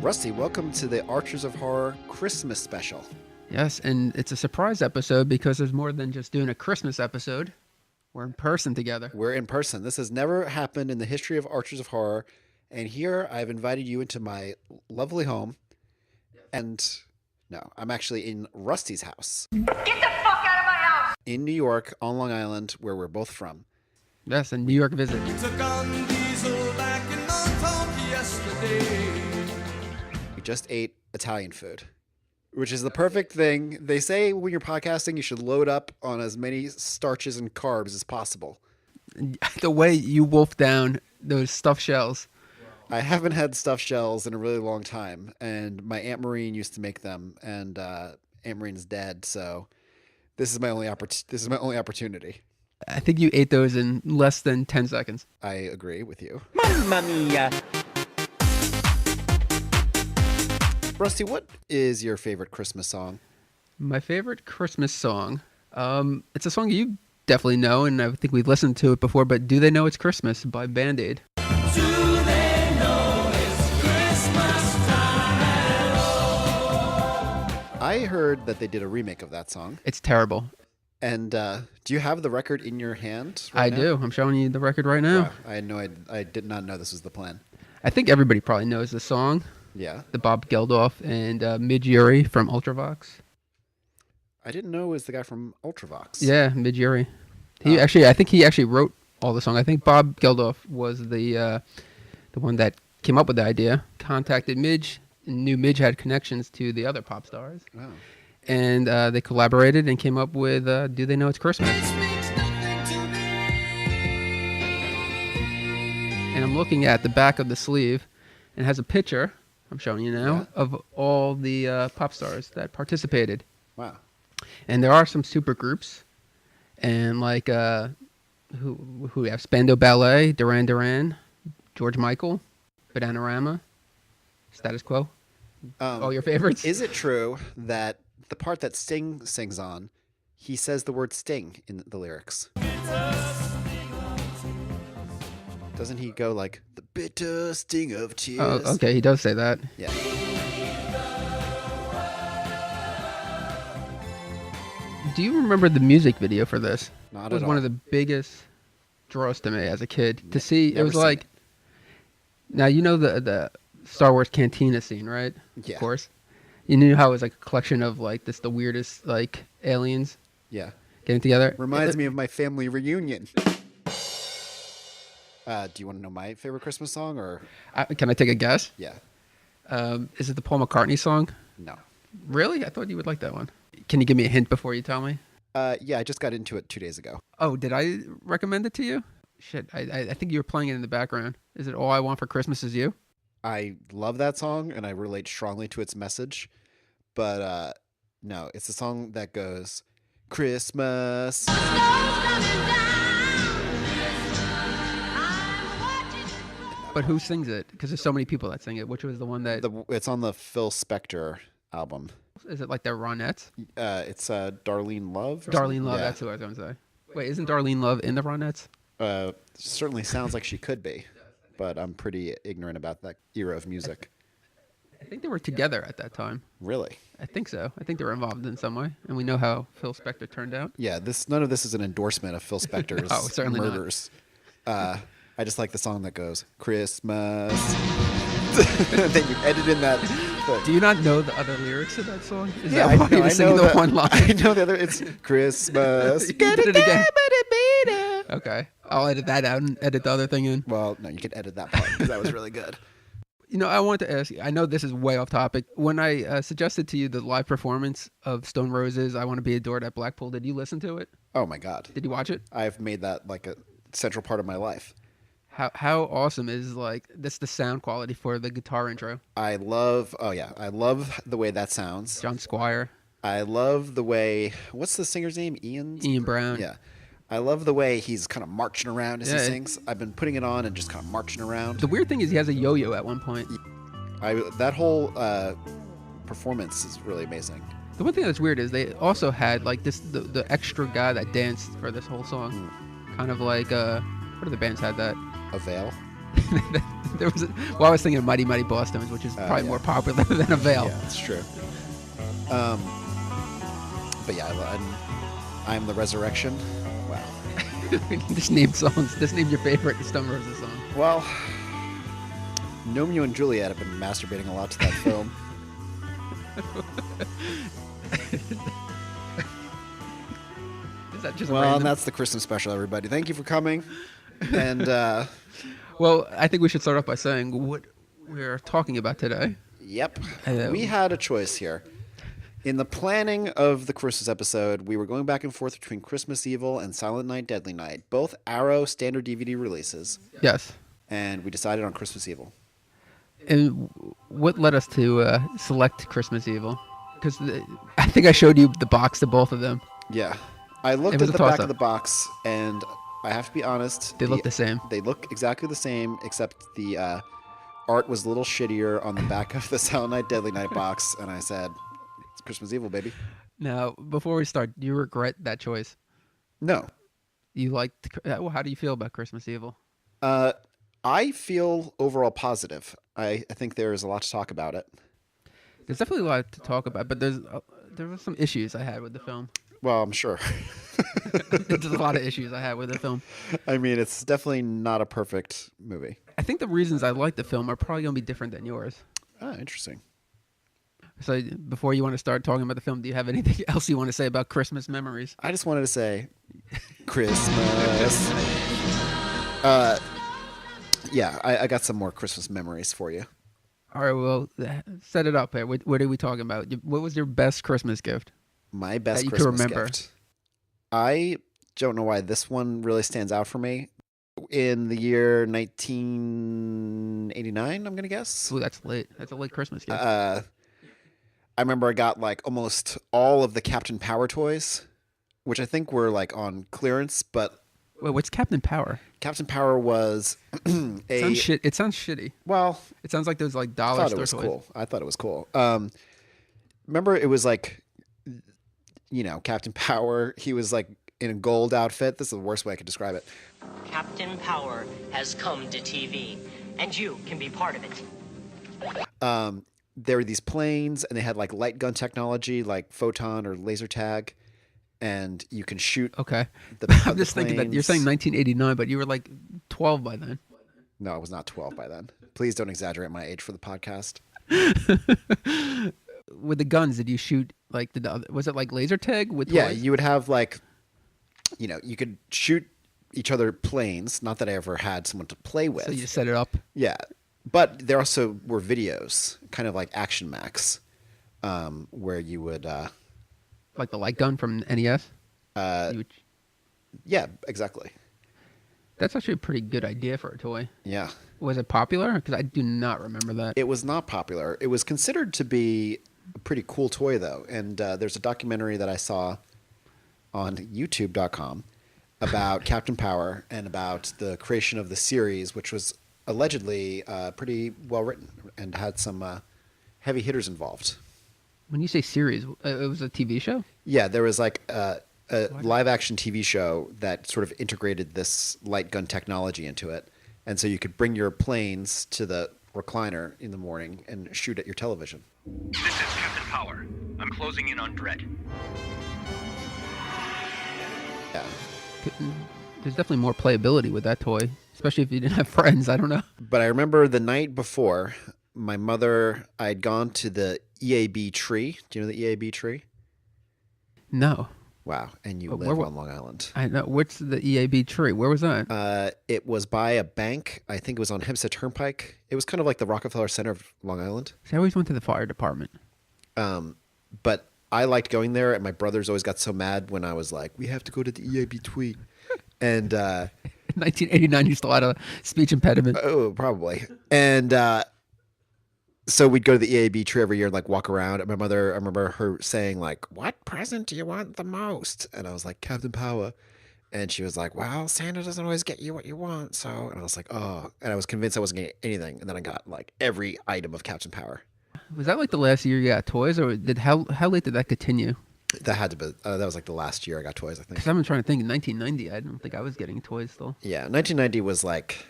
Rusty, welcome to the Archers of Horror Christmas special. Yes, and it's a surprise episode because there's more than just doing a Christmas episode. We're in person together. We're in person. This has never happened in the history of Archers of Horror. And here I've invited you into my lovely home. And no, I'm actually in Rusty's house. Get the fuck out of my house! In New York, on Long Island, where we're both from. Yes, a New York visit. We took on diesel back in Montauk yesterday. We just ate Italian food, which is the perfect thing. They say when you're podcasting, you should load up on as many starches and carbs as possible. The way you wolf down those stuffed shells. I haven't had stuffed shells in a really long time, and my Aunt Maureen used to make them, and Aunt Maureen's dead, so this is my only opportunity. I think you ate those in less than 10 seconds. I agree with you. Mamma mia! Rusty, what is your favorite Christmas song? My favorite Christmas song, it's a song you definitely know, and I think we've listened to it before, but Do They Know It's Christmas by Band-Aid. Do they know it's Christmas time at all? I heard that they did a remake of that song. It's terrible. And do you have the record in your hand I now? do. I'm showing you the record right now. Wow, I did not know this was the plan. I think everybody probably knows the song. Yeah. The Bob Geldof and Midge Uri from Ultravox. I didn't know it was the guy from Ultravox. Yeah, Midge Uri. I think he actually wrote all the song. I think Bob Geldof was the one that came up with the idea. Contacted Midge and knew Midge had connections to the other pop stars. Oh. And they collaborated and came up with Do They Know It's Christmas? And I'm looking at the back of the sleeve, and it has a picture, I'm showing you now, of all the pop stars that participated. Wow. And there are some super groups, and like who we have Spandau Ballet, Duran Duran, George Michael, Bananarama, Status Quo. All your favorites. Is it true that the part that Sting sings on, he says the word Sting in the lyrics? Doesn't he go like, the bitter sting of tears? Oh, okay, he does say that. Yeah. Do you remember the music video for this? Not It was at one all. of the biggest draws to me as a kid to see. It Never was seen like, it. now you know the Star Wars Cantina scene, right? Yeah. Of course. You knew how it was like a collection of like the weirdest like aliens Yeah. getting together. Reminds me of my family reunion. Do you want to know my favorite Christmas song, or? Can I take a guess? Yeah. Is it the Paul McCartney song? No. Really? I thought you would like that one. Can you give me a hint before you tell me? Yeah, I just got into it 2 days ago. Oh, did I recommend it to you? Shit, I think you were playing it in the background. Is it All I Want for Christmas Is You? I love that song, and I relate strongly to its message. But no, it's a song that goes, Christmas. But who sings it? Because there's so many people that sing it. Which was the one that... It's on the Phil Spector album. Is it like the Ronettes? It's Darlene Love. or Darlene something? Love, Yeah. that's who I was going to say. Wait, isn't Darlene Love in the Ronettes? Certainly sounds like she could be, but I'm pretty ignorant about that era of music. I think they were together at that time. Really? I think so. I think they were involved in some way. And we know how Phil Spector turned out. Yeah, none of this is an endorsement of Phil Spector's No, certainly not. murders. I just like the song that goes, Christmas. Then you edit in that. Do you not know the other lyrics to that song? Is Yeah, that why you're singing the that- one line? I know the other. It's Christmas. You did it again. Okay. I'll edit that out and edit the other thing in. Well, no, you can edit that part because that was really good. You know, I wanted to ask you, I know this is way off topic. When I suggested to you the live performance of Stone Roses, I Want to Be Adored at Blackpool, did you listen to it? Oh my God. Did you watch it? I've made that like a central part of my life. How awesome is like this the sound quality for the guitar intro? I love the way that sounds. John Squire, I love the way, what's the singer's name? Ian Brown. Yeah. I love the way he's kind of marching around as he Yeah. sings. I've been putting it on and just kind of marching around. The weird thing is he has a yo-yo at one point. That whole performance is really amazing. The one thing that's weird is they also had like the extra guy that danced for this whole song. Kind of like what other bands had that? A veil? There was. Well, I was thinking of Mighty Mighty Bosstones, which is probably yeah. more popular than Avail. Yeah, that's true. But yeah, I'm the Resurrection. Wow. Just name songs. Just name your favorite Stone Roses song. Well, Romeo and Juliet have been masturbating a lot to that film. Is that just Well, random? and that's the Christmas special, everybody. Thank you for coming. And Well, I think we should start off by saying what we're talking about today. yep, we had a choice here. In the planning of the Christmas episode, we were going back and forth between Christmas Evil and Silent Night, Deadly Night, both Arrow standard DVD releases, Yes. and we decided on Christmas Evil. And what led us to select Christmas Evil? Because I think I showed you the box to both of them. Yeah, I looked It was at a the back toss-up. of the box, and I have to be honest. They look the same. They look exactly the same, except the art was a little shittier on the back of the Silent Night, Deadly Night box, and I said, it's Christmas Evil, baby. Now, before we start, do you regret that choice? No. You liked? Well, how do you feel about Christmas Evil? I feel overall positive. I think there is a lot to talk about it. There's definitely a lot to talk about, but there were some issues I had with the film. Well, I'm sure. There's a lot of issues I had with the film. I mean, it's definitely not a perfect movie. I think the reasons I like the film are probably going to be different than yours. Ah, interesting. So before you want to start talking about the film, do you have anything else you want to say about Christmas memories? I just wanted to say Christmas. Yeah, I got some more Christmas memories for you. All right, well, set it up here. What are we talking about? What was your best Christmas gift? My best That you can Christmas remember. gift. I don't know why this one really stands out for me. In the year 1989, I'm going to guess. Ooh, that's late. That's a late Christmas gift. I remember I got like almost all of the Captain Power toys, which I think were like on clearance, but Wait, what's Captain Power? Captain Power was It sounds shitty. well, It sounds like those like I dollar thought it store was toys. cool. I thought it was cool. Remember it was like, Captain Power, he was like in a gold outfit. This is the worst way I could describe it. Captain Power has come to TV, and you can be part of it. There were these planes and they had like light gun technology, like photon or laser tag, and you can shoot. Okay. I'm the just thinking that you're planes. saying 1989, but you were like 12 by then. No, I was not 12 by then. Please don't exaggerate my age for the podcast. With the guns, did you shoot like was it like laser tag with Yeah, toys? you would have like, you could shoot each other planes. Not that I ever had someone to play with. So you just set it up. Yeah, but there also were videos, kind of like Action Max, where you would. Like the light gun from NES? Yeah, exactly. That's actually a pretty good idea for a toy. Yeah. Was it popular? Because I do not remember that. It was not popular. It was considered to be a pretty cool toy, though. And there's a documentary that I saw on YouTube.com about Captain Power and about the creation of the series, which was allegedly pretty well written and had some heavy hitters involved. When you say series, it was a TV show? Yeah, there was like a live action TV show that sort of integrated this light gun technology into it. And so you could bring your planes to the recliner in the morning and shoot at your television. This is Captain Power. I'm closing in on Dread. Yeah. There's definitely more playability with that toy, especially if you didn't have friends. I don't know. But I remember the night before, my mother, I'd gone to the EAB tree. Do you know the EAB tree? No. Wow. And you But live where- on Long Island. I know. What's the EAB tree? Where was that? It was by a bank. I think it was on Hempstead Turnpike. It was kind of like the Rockefeller Center of Long Island. See, I always went to the fire department. But I liked going there, and my brothers always got so mad when I was like, we have to go to the EAB tree. And, In 1989, you still had a speech impediment. oh, probably. And so we'd go to the EAB tree every year and like walk around. And my mother, I remember her saying like, what present do you want the most? And I was like, Captain Power. And she was like, well, Santa doesn't always get you what you want. So, and I was like, oh, and I was convinced I wasn't getting anything. And then I got like every item of Captain Power. Was that like the last year you got toys, or how late did that continue? That had to be, that was like the last year I got toys, I think. Because I've been trying to think. In 1990, I don't think I was getting toys still. Yeah. 1990 was like,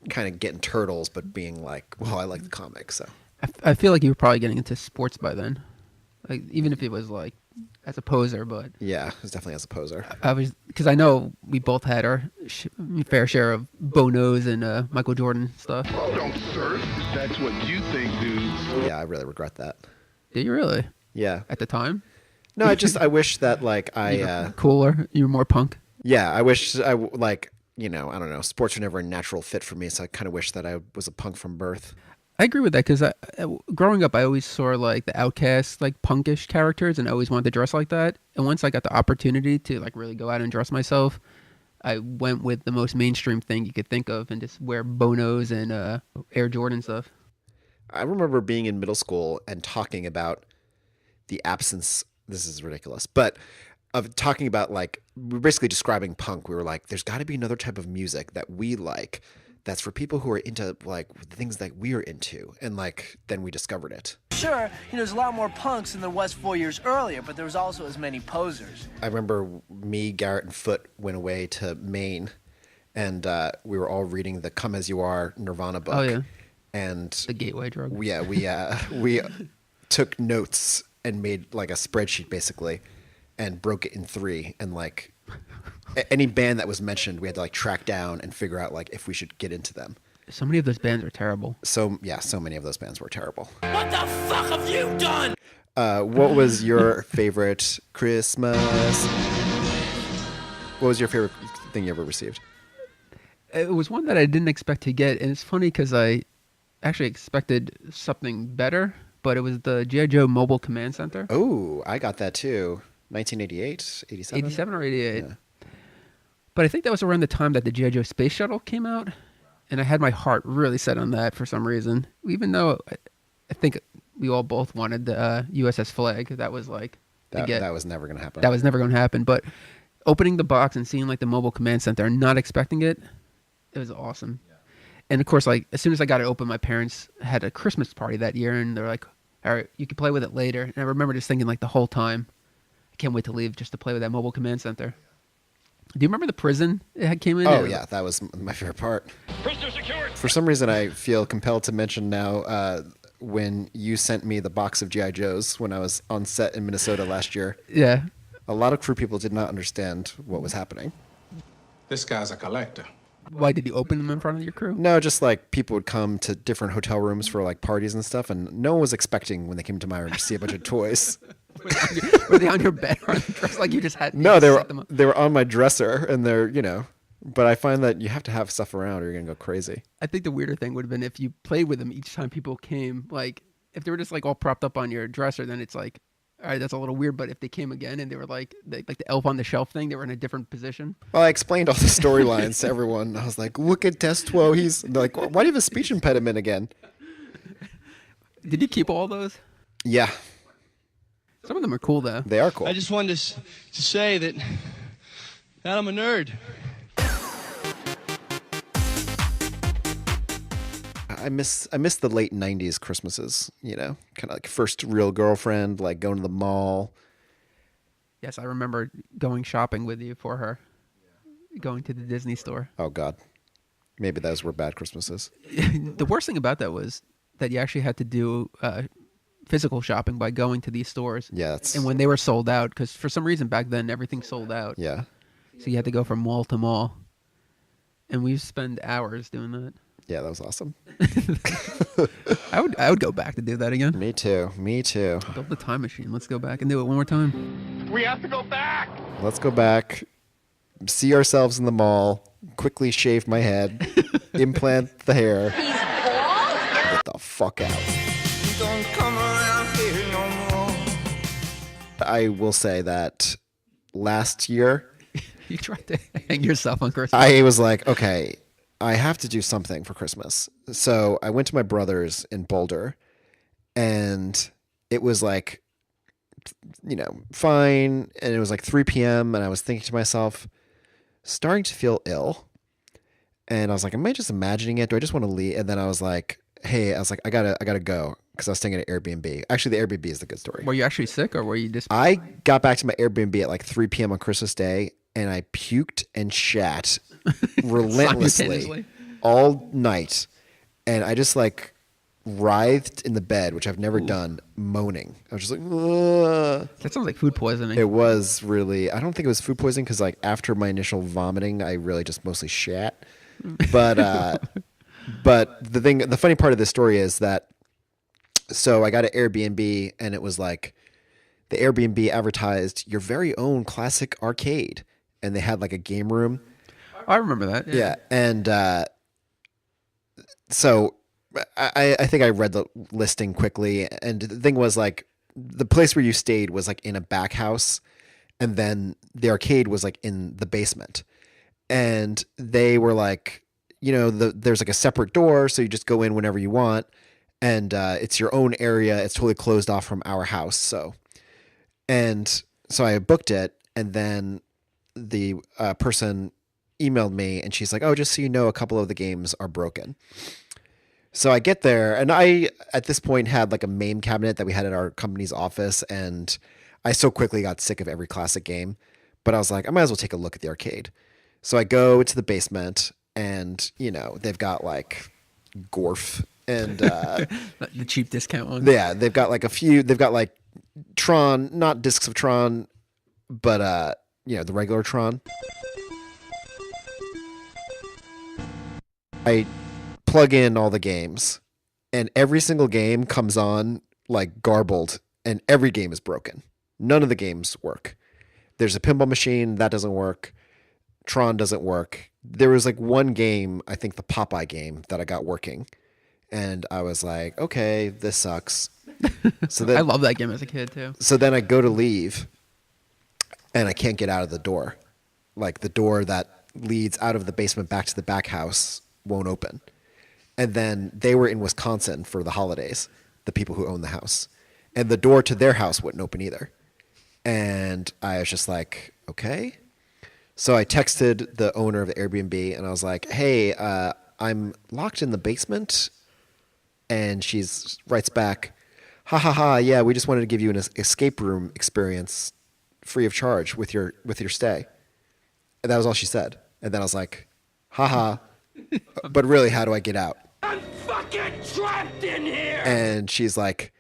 kind of getting turtles, but being like, well, I like the comic, so. I feel like you were probably getting into sports by then, like even if it was like as a poser. But Yeah, it was definitely as a poser. I was because I know we both had our fair share of Bonos and Michael Jordan stuff. Don't surf. That's what you think, dudes. Yeah, I really regret that. Did you really? Yeah. At the time? No, I wish that like I Cooler. You were more punk. yeah, I wish I like, I don't know, sports were never a natural fit for me, so I kind of wish that I was a punk from birth. I agree with that because growing up, I always saw like the outcast, like punkish characters, and I always wanted to dress like that. And once I got the opportunity to like really go out and dress myself, I went with the most mainstream thing you could think of and just wear Bonos and Air Jordan stuff. I remember being in middle school and talking about the absence, this is ridiculous, but of talking about like, we're basically describing punk. We were like, there's got to be another type of music that we like that's for people who are into like the things that we're into. And like, then we discovered it. Sure, there's a lot more punks than there was 4 years earlier, but there was also as many posers. I remember me, Garrett, and Foot went away to Maine, and we were all reading the Come As You Are Nirvana book. Oh, yeah. And The gateway drug. yeah, we took notes and made like a spreadsheet basically, and broke it in 3. And like any band that was mentioned, we had to like track down and figure out like if we should get into them. So many of those bands are terrible. So yeah, so many of those bands were terrible. What the fuck have you done? What was your favorite Christmas? What was your favorite thing you ever received? It was one that I didn't expect to get, and it's funny because I actually expected something better, but it was the G.I. Joe Mobile Command Center. Oh, I got that too. 1988, 87? 87 or 88. Yeah. But I think that was around the time that the G.I. Joe Space Shuttle came out, and I had my heart really set on that for some reason. Even though I think we all both wanted the USS Flag. That was like... That was never going to happen. That was never going to happen. But opening the box and seeing like the Mobile Command Center and not expecting it, it was awesome. Yeah. And of course, like as soon as I got it open, my parents had a Christmas party that year, and they're like, "All right, you can play with it later." And I remember just thinking like the whole time, I can't wait to leave just to play with that Mobile Command Center. Do you remember the prison it came in? Oh yeah, that was my favorite part. Prisoner secured. For some reason, I feel compelled to mention now when you sent me the box of G.I. Joes when I was on set in Minnesota last year. Yeah. A lot of crew people did not understand what was happening. This guy's a collector. Why did you open them in front of your crew? No, just like people would come to different hotel rooms for like parties and stuff, and no one was expecting when they came to my room to see a bunch of toys. Were they on your bed or dressed like you just had? No, set them up? they were on my dresser, and they're But I find that you have to have stuff around, or you're gonna go crazy. I think the weirder thing would have been if you played with them each time people came. Like if they were just like all propped up on your dresser, then it's like, all right, that's a little weird. But if they came again and they were like the elf on the shelf thing, they were in a different position. Well, I explained all the storylines to everyone. I was like, "Look at Testuo. They're like, why do you have a speech impediment again?" Did you keep all those? Yeah, Some of them are cool though. they are cool. I just wanted to say that I'm a nerd. I miss the late '90s Christmases. Kind of like first real girlfriend, like going to the mall. Yes, I remember going shopping with you for her. Going to the Disney store. Oh God, maybe those were bad Christmases. The worst thing about that was that you actually had to do physical shopping by going to these stores. Yeah, And when they were sold out, because for some reason back then everything sold out. yeah. So you had to go from mall to mall. And we spend hours doing that. Yeah, that was awesome. I would go back to do that again. Me too. Build the time machine. Let's go back and do it one more time. We have to go back. Let's go back, see ourselves in the mall, quickly shave my head, implant the hair. Get the fuck out. Don't come around here no more. I will say that last year, You tried to hang yourself on Christmas. I was like, okay, I have to do something for Christmas. So I went to my brother's in Boulder, and it was like, fine. And it was like 3 p.m. And I was thinking to myself, starting to feel ill. And I was like, am I just imagining it? Do I just want to leave? And then I was like, hey, I gotta go. Because I was staying at an Airbnb. Actually, the Airbnb is the good story. Were you actually sick or were you just... I got back to my Airbnb at like 3 p.m. on Christmas Day, and I puked and shat relentlessly. Simultaneously? all night, and I just like writhed in the bed, which I've never done, moaning. I was just like, ugh. That sounds like food poisoning. It was really, I don't think it was food poisoning because like after my initial vomiting, I really just mostly shat. But the funny part of this story is that, so I got an Airbnb and it was like the Airbnb advertised your very own classic arcade, and they had like a game room. I remember that. Yeah. And so I think I read the listing quickly, and the thing was like the place where you stayed was like in a back house, and then the arcade was like in the basement. And they were like, there's like a separate door, so you just go in whenever you want, and it's your own area. It's totally closed off from our house. So I booked it, and then the person emailed me, and she's like, "Oh, just so you know, a couple of the games are broken." So I get there, and I, at this point, had like a MAME cabinet that we had at our company's office, and I so quickly got sick of every classic game. But I was like, I might as well take a look at the arcade. So I go to the basement, and, they've got like Gorf and... the cheap discount one. Yeah, they've got like they've got like Tron, not discs of Tron, but, the regular Tron. I plug in all the games, and every single game comes on like garbled, and every game is broken. None of the games work. There's a pinball machine that doesn't work. Tron doesn't work. There was like one game, I think the Popeye game, that I got working, and I was like, okay, this sucks. So then, I love that game as a kid too. So then I go to leave, and I can't get out of the door. Like the door that leads out of the basement back to the back house won't open. And then they were in Wisconsin for the holidays, the people who own the house. And the door to their house wouldn't open either. And I was just like, okay. So I texted the owner of the Airbnb, and I was like, hey, I'm locked in the basement. And she writes back, ha ha ha, yeah, we just wanted to give you an escape room experience free of charge with your stay. And that was all she said. And then I was like, ha ha, but really, how do I get out? I'm fucking trapped in here! And she's like,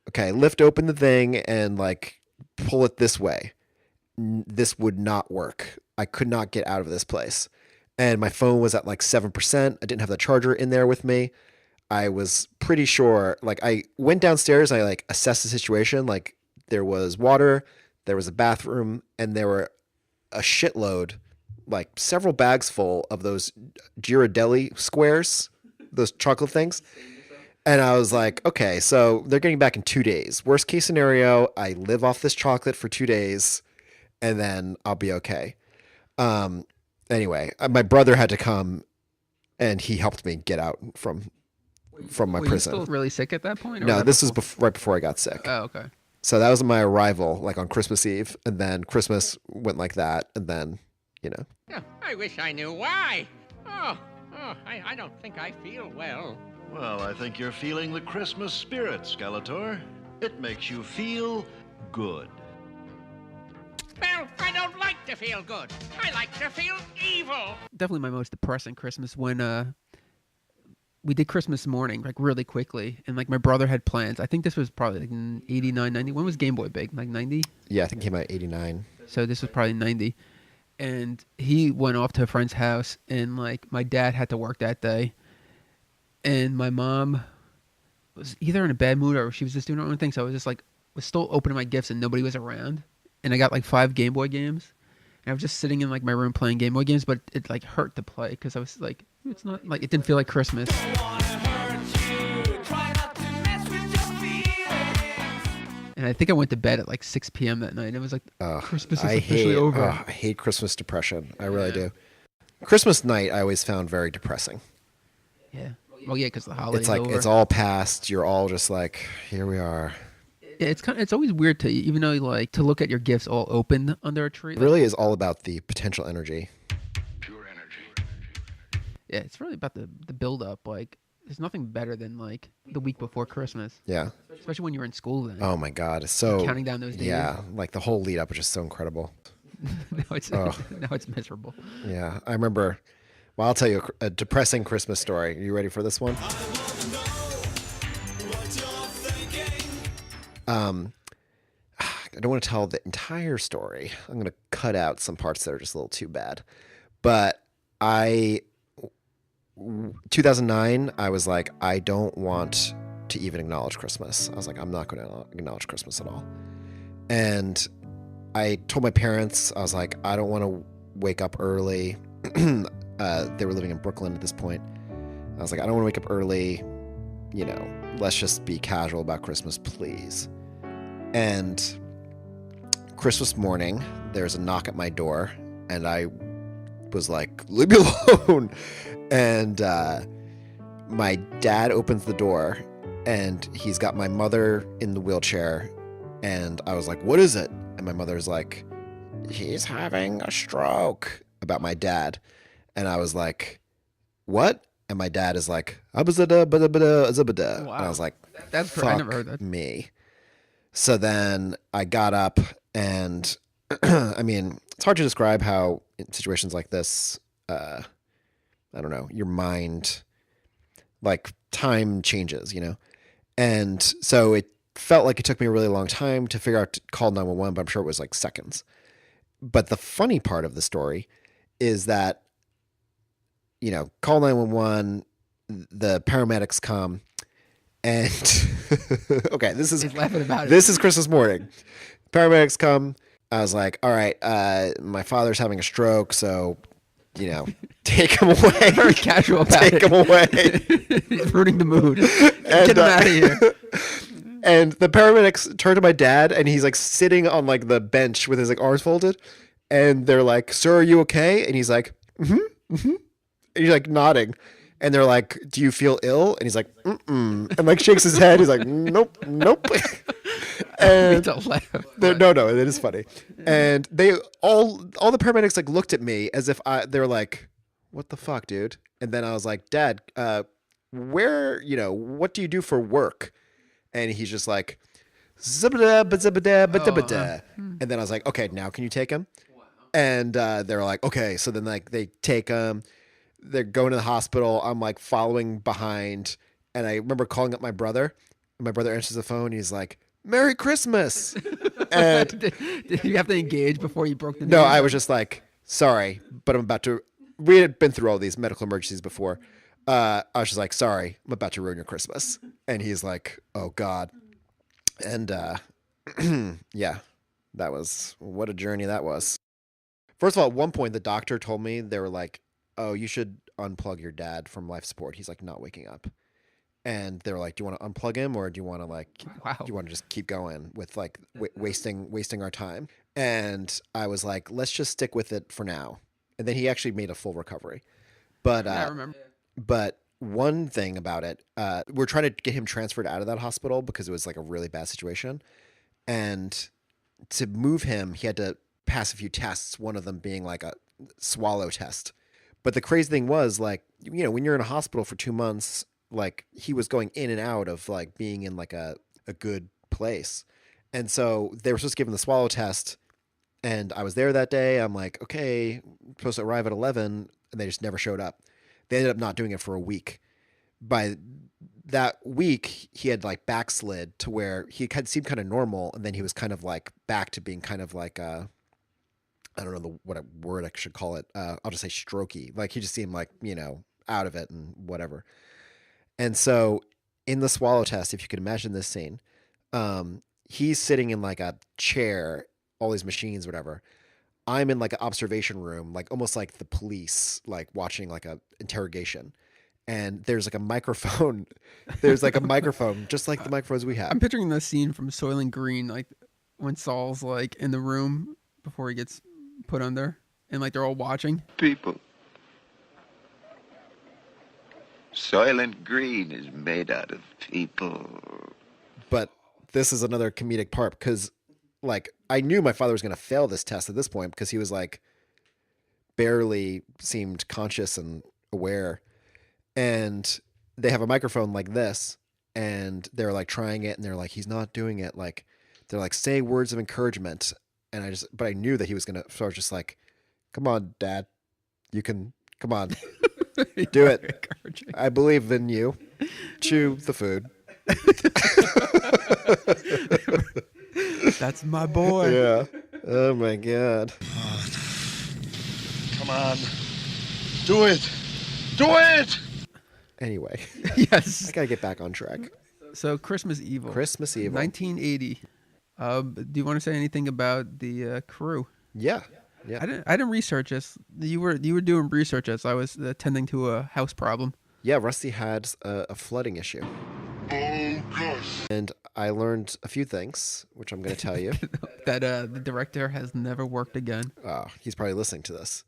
okay, lift open the thing and like pull it this way. This would not work. I could not get out of this place. And my phone was at like 7%. I didn't have the charger in there with me. I was pretty sure, like I went downstairs, I like assessed the situation. Like there was water, there was a bathroom, and there were a shitload, like several bags full of those Ghirardelli squares, those chocolate things. And I was like, okay, so they're getting back in 2 days. Worst case scenario, I live off this chocolate for 2 days, and then I'll be okay. Anyway, my brother had to come, and he helped me get out from my Were prison. you still really sick at that point? Or No, right this before? was right before I got sick. Oh, okay. So that was my arrival, like on Christmas Eve, and then Christmas went like that, and then, Oh, I wish I knew why. I don't think I feel well. Well, I think you're feeling the Christmas spirit, Skeletor. It makes you feel good. Well, I don't like to feel good. I like to feel evil. Definitely my most depressing Christmas when we did Christmas morning, like really quickly, and like my brother had plans. I think this was probably like in 89, 90. When was Game Boy big? Like 90? yeah, I think it came out 89. So this was probably 90. And he went off to a friend's house, and like my dad had to work that day. And my mom was either in a bad mood or she was just doing her own thing. So I was just like, was still opening my gifts and nobody was around. And I got like 5 Game Boy games. And I was just sitting in like my room playing Game Boy games, but it like hurt to play because I was like, it's not like, it didn't feel like Christmas. And I think I went to bed at like 6 p.m. that night. It was like, Christmas is officially over. I hate Christmas depression. I really do. Christmas night, I always found very depressing. Yeah. Well, yeah, because the holidays It's like, over. it's all past. You're all just like, here we are. Yeah, it's always weird to, even though you like to look at your gifts all open under a tree. It really is all about the potential energy. Pure energy. Yeah, it's really about the build up. Like, there's nothing better than like the week before Christmas. Yeah. Especially when you're in school then. Oh my God. It's so Counting down those days. Yeah. Like the whole lead up was just so incredible. now it's Oh. now it's miserable. Yeah. I remember Well, I'll tell you a depressing Christmas story. Are you ready for this one? I don't want to tell the entire story. I'm going to cut out some parts that are just a little too bad. But 2009, I was like, I don't want to even acknowledge Christmas. I was like, I'm not going to acknowledge Christmas at all. And I told my parents, I was like, I don't want to wake up early. They were living in Brooklyn at this point. I was like, I don't want to wake up early. You know, let's just be casual about Christmas, please. And Christmas morning, there's a knock at my door, and I was like, leave me alone. And my dad opens the door, and he's got my mother in the wheelchair. And I was like, what is it? And my mother's like, he's having a stroke, about my dad. And I was like, what? And my dad is like, wow. And I was like, That's fuck I never heard that. me. So then I got up, and I mean, it's hard to describe how in situations like this, I don't know, your mind, like time changes, you know? And so it felt like it took me a really long time to figure out to call 911, but I'm sure it was like seconds. But the funny part of the story is that, you know, call 911, the paramedics come, and okay, this is Christmas morning. Paramedics come. I was like, all right, my father's having a stroke, so, you know, take him away. Very casual about Take him away. He's ruining the mood. Get him out of here. And the paramedics turn to my dad, and he's like sitting on like the bench with his like arms folded, and they're like, "Sir, are you okay?" And he's like, "Mm-hmm, mm-hmm." And he's like nodding, and they're like, "Do you feel ill?" And he's like, "Mm-mm," and like shakes his head. He's like, "Nope, nope." And no, it is funny. And they all the paramedics like looked at me as if they were like, "What the fuck, dude?" And then I was like, "Dad, where, you know, what do you do for work?" And he's just like, "Zibada, bazibada, badibada." And then I was like, "Okay, now can you take him?" And they're like, "Okay." So then like they take him. They're going to the hospital. I'm like following behind, and I remember calling up my brother. And my brother answers the phone. He's like, "Merry Christmas." And did you have to engage before you broke the news? No, I was just like, "Sorry, but I'm about to." We had been through all these medical emergencies before. I was just like, "Sorry, I'm about to ruin your Christmas." And he's like, "Oh God." And yeah, that was, what a journey that was. First of all, at one point, the doctor told me, they were like, "Oh, you should unplug your dad from life support. He's like not waking up." And they were like, "Do you want to unplug him, or do you want to like, do you want to just keep going with like wasting our time?" And I was like, "Let's just stick with it for now." And then he actually made a full recovery. But I remember. But one thing about it, we're trying to get him transferred out of that hospital because it was like a really bad situation. And to move him, he had to pass a few tests, one of them being like a swallow test. But the crazy thing was, like, you know, when you're in a hospital for 2 months, like he was going in and out of like being in like a good place. And so they were supposed to give him the swallow test. And I was there that day. I'm like, okay, I'm supposed to arrive at 11. And they just never showed up. They ended up not doing it for a week. By that week, he had like backslid to where he seemed kind of normal. And then he was kind of like back to being kind of like, I don't know what word I should call it. I'll just say strokey. Like he just seemed like, you know, out of it and whatever. And so in the swallow test, if you could imagine this scene, he's sitting in like a chair, all these machines, whatever. I'm in like an observation room, like almost like the police, like watching like a interrogation. And there's like a microphone. There's like a microphone, just like the microphones we have. I'm picturing the scene from Soylent Green, like when Saul's like in the room before he gets put under, and like they're all watching. People. Soylent Green is made out of people. But this is another comedic part because, like, I knew my father was going to fail this test at this point because he was like barely seemed conscious and aware. And they have a microphone like this, and they're like trying it, and they're like, he's not doing it. Like, they're like, say words of encouragement. And but I knew that he was going to, so I was just like, come on, Dad, you can, come on. Do it. I believe in you. Chew the food. That's my boy. Yeah. Oh my God. Come on. Do it. Do it! Anyway, Yes. I gotta get back on track. So Christmas Evil. Christmas Evil. 1980. Do you want to say anything about the crew? Yeah. I didn't research this. You were doing research as I was attending to a house problem. Yeah, Rusty had a flooding issue. Oh gosh. And I learned a few things, which I'm going to tell you. That the director has never worked again. Oh, he's probably listening to this.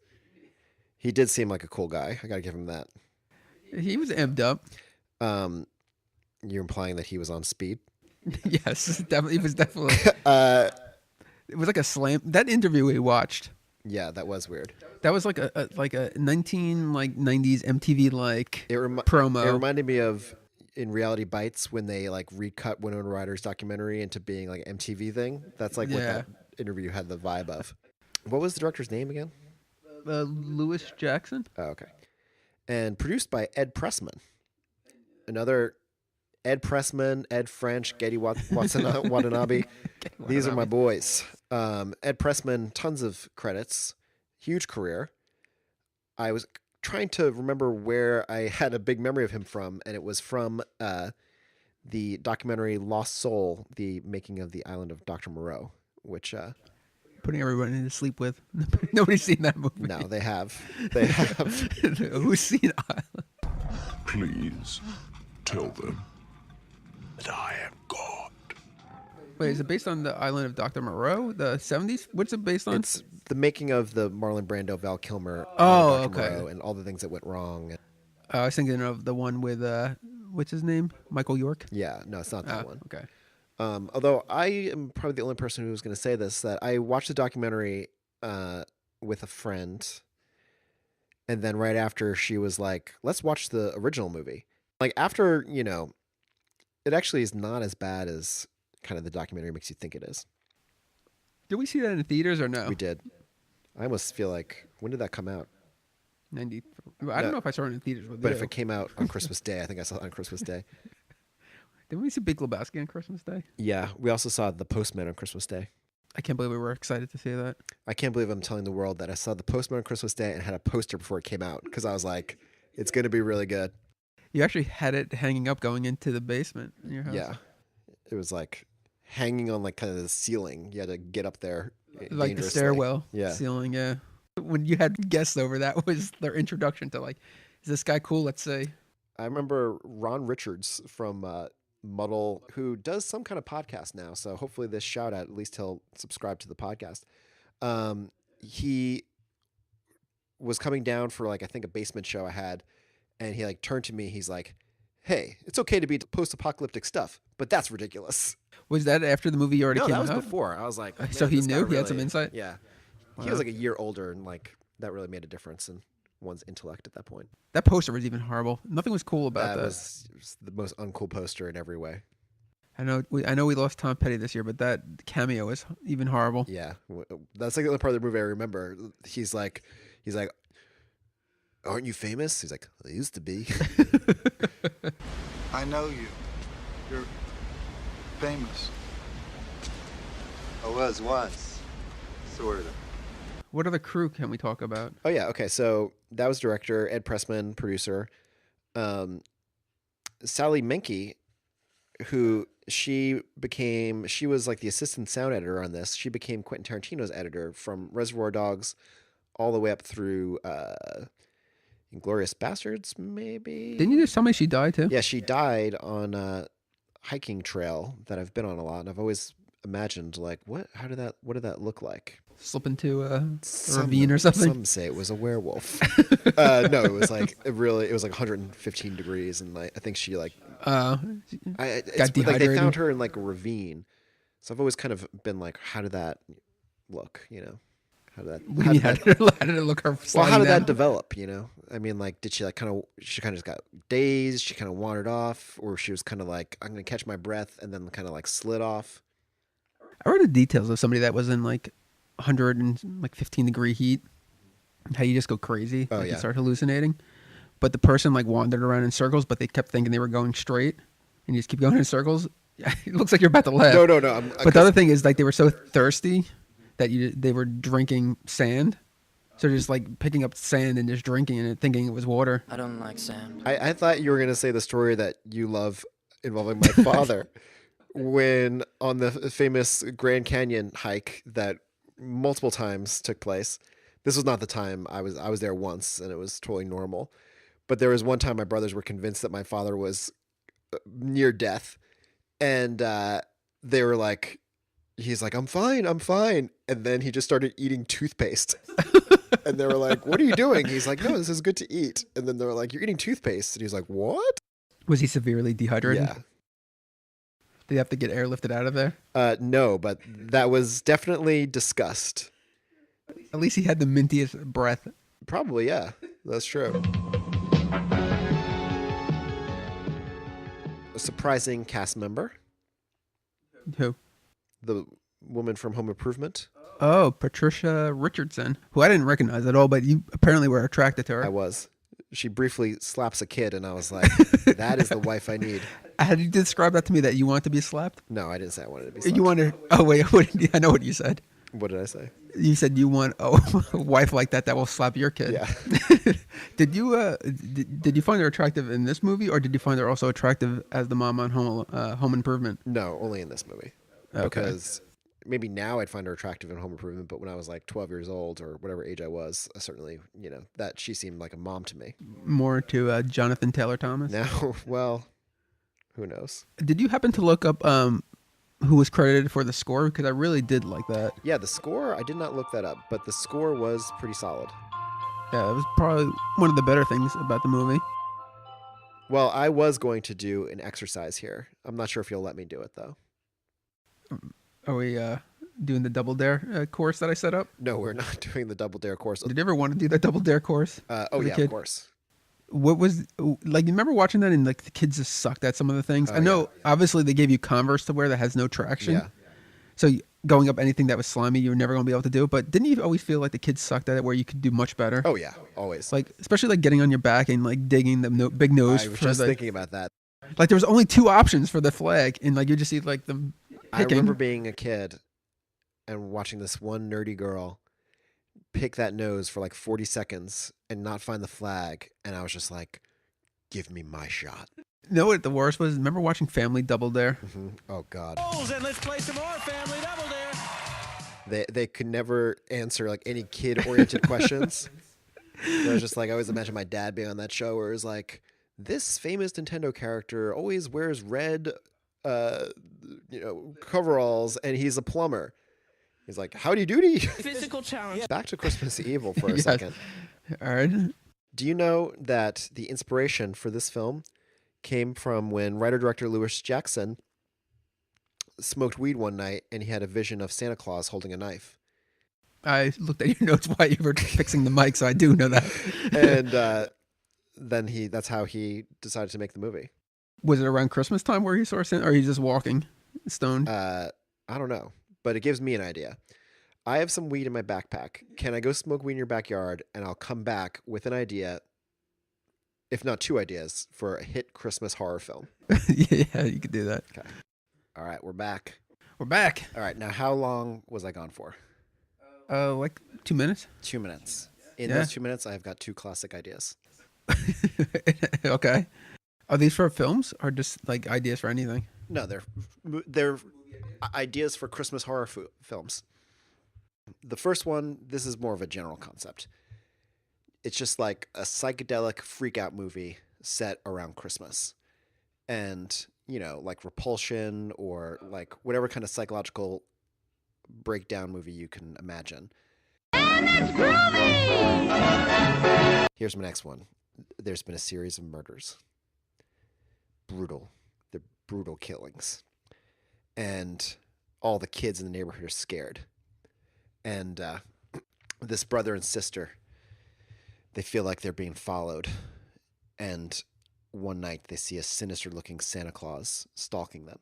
He did seem like a cool guy. I got to give him that. He was amped up. You're implying that he was on speed? Yes, definitely. He was definitely. It was like a slam. That interview we watched. Yeah, that was weird. That was like a 1990s MTV promo. It reminded me of in Reality Bites when they like recut Winona Ryder's documentary into being like an MTV thing. That's like what that interview had the vibe of. What was the director's name again? Lewis Jackson. Oh, okay. And produced by Ed Pressman. Another Ed Pressman, Ed French, Getty Watanabe. These are my boys. Ed Pressman, tons of credits, huge career. I was trying to remember where I had a big memory of him from, and it was from the documentary Lost Soul, the making of the island of Dr. Moreau, which... Putting everyone to sleep with. Nobody's seen that movie. No, they have. They have. Who's seen Island? Please tell them that I am God. Wait, is it based on the island of Dr. Moreau? The 70s? What's it based on? It's the making of the Marlon Brando, Val Kilmer, Dr. okay. Moreau, and all the things that went wrong. I was thinking of the one with, what's his name? Michael York? Yeah, no, it's not that one. Okay. Although I am probably the only person who was going to say this, that I watched the documentary with a friend, and then right after she was like, let's watch the original movie. Like after, it actually is not as bad as kind of the documentary makes you think it is. Did we see that in the theaters or no? We did. I almost feel like, when did that come out? 90. I don't know if I saw it in the theaters with But you. if it came out on Christmas Day, I think I saw it on Christmas Day. Didn't we see Big Lebowski on Christmas Day? Yeah, we also saw The Postman on Christmas Day. I can't believe we were excited to see that. I can't believe I'm telling the world that I saw The Postman on Christmas Day and had a poster before it came out because I was like, it's going to be really good. You actually had it hanging up going into the basement in your house. Yeah. It was like hanging on like kind of the ceiling. You had to get up there. Like the stairwell yeah. ceiling, yeah. When you had guests over, that was their introduction to like, is this guy cool? Let's say. I remember Ron Richards from Muddle, who does some kind of podcast now. So hopefully this shout out, at least he'll subscribe to the podcast. He was coming down for like, I think a basement show I had. And he like turned to me. He's like, hey, it's okay to be post-apocalyptic stuff, but that's ridiculous. Was that after the movie already came out? No, that was before. I was like, so he knew? He had some insight? Yeah. Wow. He was like a year older, and like that really made a difference in one's intellect at that point. That poster was even horrible. Nothing was cool about that. It was the most uncool poster in every way. I know we lost Tom Petty this year, but that cameo is even horrible. Yeah. That's like the only part of the movie I remember. He's like, aren't you famous? He's like, I used to be. I know you. You're famous. I was once. Sort of. What other crew can we talk about? Oh, yeah. Okay. So that was director, Ed Pressman, producer. Sally Menke, who she was like the assistant sound editor on this. She became Quentin Tarantino's editor from Reservoir Dogs all the way up through Inglourious Bastards, maybe? Didn't you just tell me she died too? Yeah, she died on a hiking trail that I've been on a lot, and I've always imagined like, what did that look like? Slip into a ravine or something? Some say it was a werewolf. No, it was like it was like 115 degrees, and like I think she like got dehydrated. Like they found her in like a ravine. So I've always kind of been like, how did that look? How did it look? Well, how did that develop? I mean, like, did she like she kind of just got dazed? She kind of wandered off, or she was kind of like, I'm gonna catch my breath, and then kind of like slid off. I read the details of somebody that was in like 115 degree heat. How you just go crazy? Oh, like yeah. You start hallucinating. but the person like wandered around in circles, but they kept thinking they were going straight, and you just keep going in circles. It looks like you're about to laugh. No. But the other thing is like they were so thirsty that they were drinking sand. So just like picking up sand and just drinking it, thinking it was water. I don't like sand. I thought you were going to say the story that you love involving my father when on the famous Grand Canyon hike that multiple times took place. This was not the time. I was there once and it was totally normal. But there was one time my brothers were convinced that my father was near death. And they were like, he's like, I'm fine. And then he just started eating toothpaste. And they were like, what are you doing? He's like, no, this is good to eat. And then they were like, you're eating toothpaste. And he's like, what? Was he severely dehydrated? Yeah. Did he have to get airlifted out of there? No, but that was definitely discussed. At least he had the mintiest breath. Probably, yeah. That's true. A surprising cast member. Who? The woman from Home Improvement. Oh, Patricia Richardson, who I didn't recognize at all, but you apparently were attracted to her. I was. She briefly slaps a kid, and I was like, that is the wife I need. How did you describe that to me, that you want to be slapped? No, I didn't say I wanted to be slapped. You wanted... Oh, wait. I know what you said. What did I say? You said you want a wife like that will slap your kid. Yeah. Did you find her attractive in this movie, or did you find her also attractive as the mom on Home Improvement? No, only in this movie. Okay. Because maybe now I'd find her attractive in Home Improvement, but when I was like 12 years old or whatever age I was, I certainly, that she seemed like a mom to me. More to Jonathan Taylor Thomas? Now, well, who knows? Did you happen to look up who was credited for the score? Because I really did like that. Yeah, the score, I did not look that up, but the score was pretty solid. Yeah, it was probably one of the better things about the movie. Well, I was going to do an exercise here. I'm not sure if you'll let me do it, though. Are we doing the Double Dare course that I set up? No, we're not doing the Double Dare course. Did you ever want to do that Double Dare course? Oh, yeah, of course. What was, like, you remember watching that and, like, the kids just sucked at some of the things? Oh, I know, obviously, they gave you Converse to wear that has no traction. Yeah. So going up anything that was slimy, you were never going to be able to do it. But didn't you always feel like the kids sucked at it where you could do much better? Oh, yeah, always. Like, especially, like, getting on your back and, like, digging the big nose. I was just thinking about that. Like, there was only 2 options for the flag, and, like, you just see, like, them picking. I remember being a kid and watching this one nerdy girl pick that nose for like 40 seconds and not find the flag. And I was just like, give me my shot. You know what the worst was? Remember watching Family Double Dare? Mm-hmm. Oh, God. And let's play some more Family Double Dare. They could never answer like any kid-oriented questions. I was just like, I always imagine my dad being on that show where it was like, this famous Nintendo character always wears red coveralls, and he's a plumber. He's like, howdy doody. Physical challenge. Back to Christmas Evil for a Yes. second. All right. Do you know that the inspiration for this film came from when writer-director Louis Jackson smoked weed one night and he had a vision of Santa Claus holding a knife? I looked at your notes while you were fixing the mic, so I do know that. And then that's how he decided to make the movie. Was it around Christmas time where he saw Santa, or he's just walking stoned? I don't know, but it gives me an idea. I have some weed in my backpack. Can I go smoke weed in your backyard, and I'll come back with an idea, if not 2 ideas, for a hit Christmas horror film? Yeah, you could do that. Okay. All right, we're back. We're back. All right, now how long was I gone for? Like 2 minutes. 2 minutes. In Yeah. those 2 minutes, I have got 2 classic ideas. Okay. Are these for films or just like ideas for anything? No, they're ideas for Christmas horror films. The first one, this is more of a general concept. It's just like a psychedelic freak out movie set around Christmas. And, like Repulsion or like whatever kind of psychological breakdown movie you can imagine. Here's my next one. There's been a series of murders. They're brutal killings. And all the kids in the neighborhood are scared. And this brother and sister, they feel like they're being followed. And one night they see a sinister looking Santa Claus stalking them.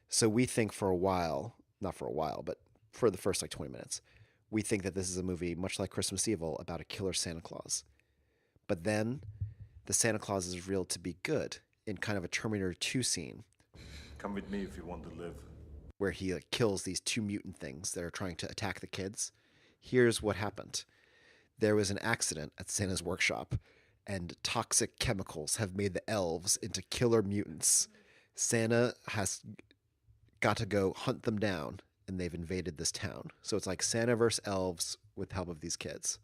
So we think for a while, not for a while, but for the first like 20 minutes, we think that this is a movie much like Christmas Evil about a killer Santa Claus. But then the Santa Claus is revealed to be good in kind of a Terminator 2 scene. Come with me if you want to live. Where he kills these 2 mutant things that are trying to attack the kids. Here's what happened. There was an accident at Santa's workshop, and toxic chemicals have made the elves into killer mutants. Santa has got to go hunt them down, and they've invaded this town. So it's like Santa versus elves with the help of these kids.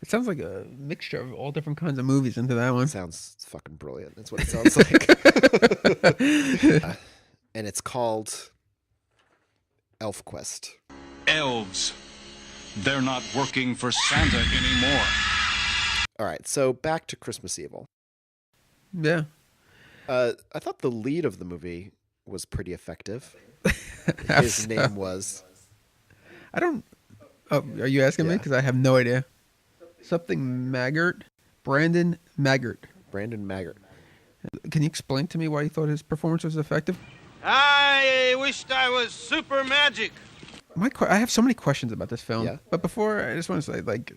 It sounds like a mixture of all different kinds of movies into that one. Sounds fucking brilliant. That's what it sounds like. And it's called Elf Quest. Elves. They're not working for Santa anymore. All right, so back to Christmas Evil. Yeah. I thought the lead of the movie was pretty effective. His name was... I don't... Oh, are you asking me? Because I have no idea. Something Maggart? Brandon Maggart. Brandon Maggart. Can you explain to me why you thought his performance was effective? I wished I was super magic. I have so many questions about this film. Yeah. But before, I just want to say, like,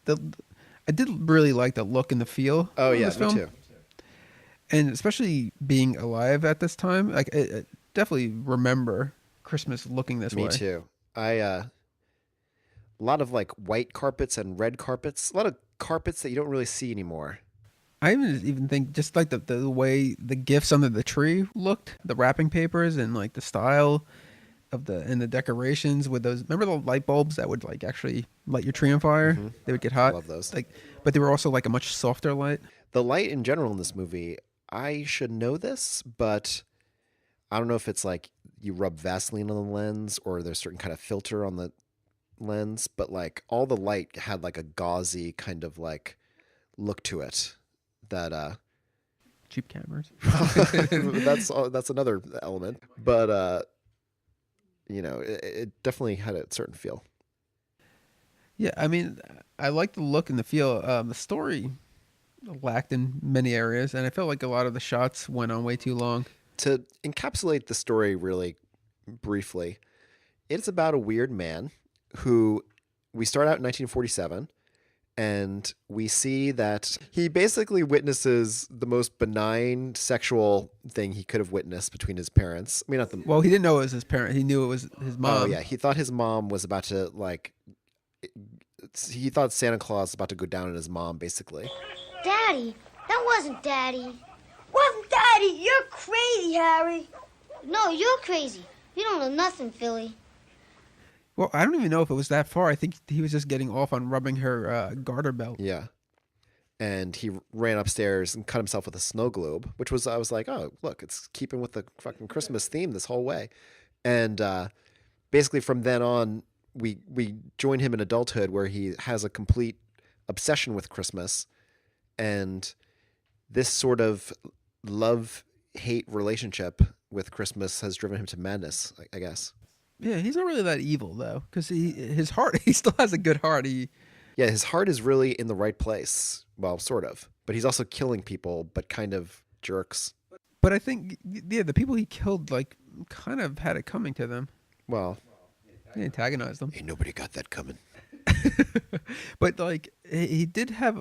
I did really like the look and the feel of this film. Me too. And especially being alive at this time, like, I definitely remember Christmas looking this way. Me too. A lot of, like, white carpets and red carpets. A lot of carpets that you don't really see anymore. I even think just, like, the way the gifts under the tree looked, the wrapping papers and, like, the style of the decorations with those. Remember the light bulbs that would, like, actually light your tree on fire? Mm-hmm. They would get hot. I love those. Like, but they were also, like, a much softer light. The light in general in this movie, I should know this, but I don't know if it's like you rub Vaseline on the lens or there's a certain kind of filter on the lens, but, like, all the light had, like, a gauzy kind of, like, look to it that cheap cameras. that's another element, but it definitely had a certain feel. Yeah, I mean, I like the look and the feel. The story lacked in many areas, and I felt like a lot of the shots went on way too long. To encapsulate the story really briefly, it's about a weird man who we start out in 1947, and we see that he basically witnesses the most benign sexual thing he could have witnessed between his parents. I mean, Well, he didn't know it was his parent. He knew it was his mom. Oh, yeah. He thought his mom was about to, like... He thought Santa Claus was about to go down on his mom, basically. Daddy, that wasn't Daddy. Wasn't Daddy? You're crazy, Harry. No, you're crazy. You don't know nothing, Philly. Well, I don't even know if it was that far. I think he was just getting off on rubbing her garter belt. Yeah. And he ran upstairs and cut himself with a snow globe, which was, I was like, oh, look, it's keeping with the fucking Christmas theme this whole way. And basically from then on, we join him in adulthood where he has a complete obsession with Christmas. And this sort of love-hate relationship with Christmas has driven him to madness, I guess. Yeah, he's not really that evil, though, because his heart, he still has a good heart. Yeah, his heart is really in the right place. Well, sort of. But he's also killing people, but kind of jerks. But I think, yeah, the people he killed, like, kind of had it coming to them. Well, he antagonized them. Ain't nobody got that coming. But, like, he did have,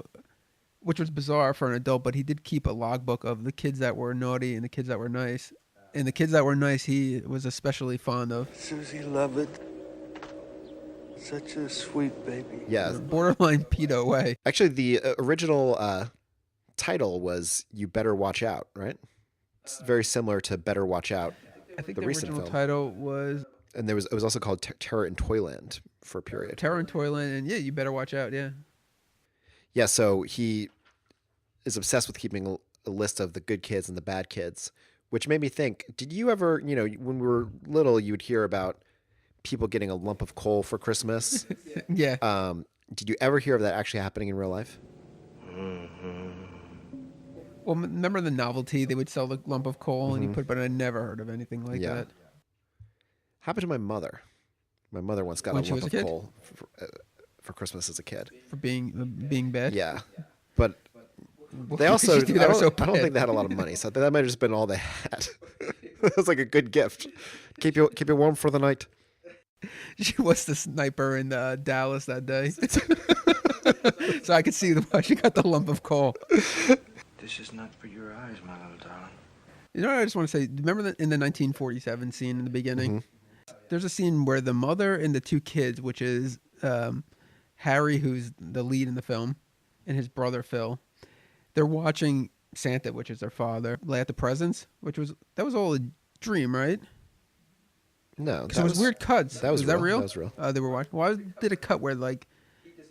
which was bizarre for an adult, but he did keep a logbook of the kids that were naughty and the kids that were nice. And the kids that were nice, he was especially fond of. Susie Lovett. Such a sweet baby. Yeah. Borderline pedo way. Actually, the original title was You Better Watch Out, right? It's very similar to Better Watch Out. I think the recent original film. title was... And it was also called Terror in Toyland for a period. Terror in Toyland, and yeah, You Better Watch Out, yeah. Yeah, so he is obsessed with keeping a list of the good kids and the bad kids, which made me think, did you ever, when we were little, you would hear about people getting a lump of coal for Christmas? Yeah. Did you ever hear of that actually happening in real life? Well, remember the novelty? They would sell the lump of coal and you put, but I never heard of anything like that. Happened to my mother. My mother once got When a she lump was of a kid? coal for Christmas as a kid. For being bad? Yeah. But What they did also, she do that was so I don't bad? think they had a lot of money, so that might have just been all they had. It was like a good gift. Keep you warm for the night. She was the sniper in Dallas that day. So I could see why she got the lump of coal. This is not for your eyes, my little darling. You know what I just want to say? Remember in the 1947 scene in the beginning? There's a scene where the mother and the two kids, which is Harry, who's the lead in the film, and his brother Phil, they're watching Santa, which is their father, lay out the presents, that was all a dream, right? No, because it was weird cuts. That was that real. real? That was real. They were watching. Why did it cut where like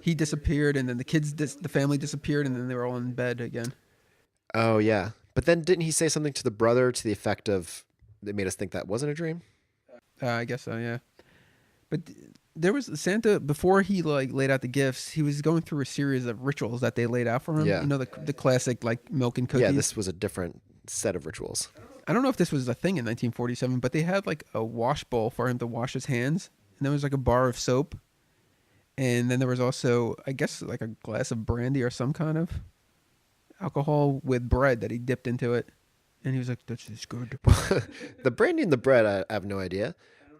he disappeared and then the kids, the family disappeared, and then they were all in bed again? Oh yeah, but then didn't he say something to the brother to the effect of that made us think that wasn't a dream? I guess so, yeah. But there was Santa before he like laid out the gifts. He was going through a series of rituals that they laid out for him. Yeah. You know the classic like milk and cookies. Yeah, this was a different set of rituals. I don't know if this was a thing in 1947, but they had like a wash bowl for him to wash his hands, and there was like a bar of soap, and then there was also, I guess, like a glass of brandy or some kind of alcohol with bread that he dipped into it, and he was like, "This is good." The brandy and the bread, I have no idea,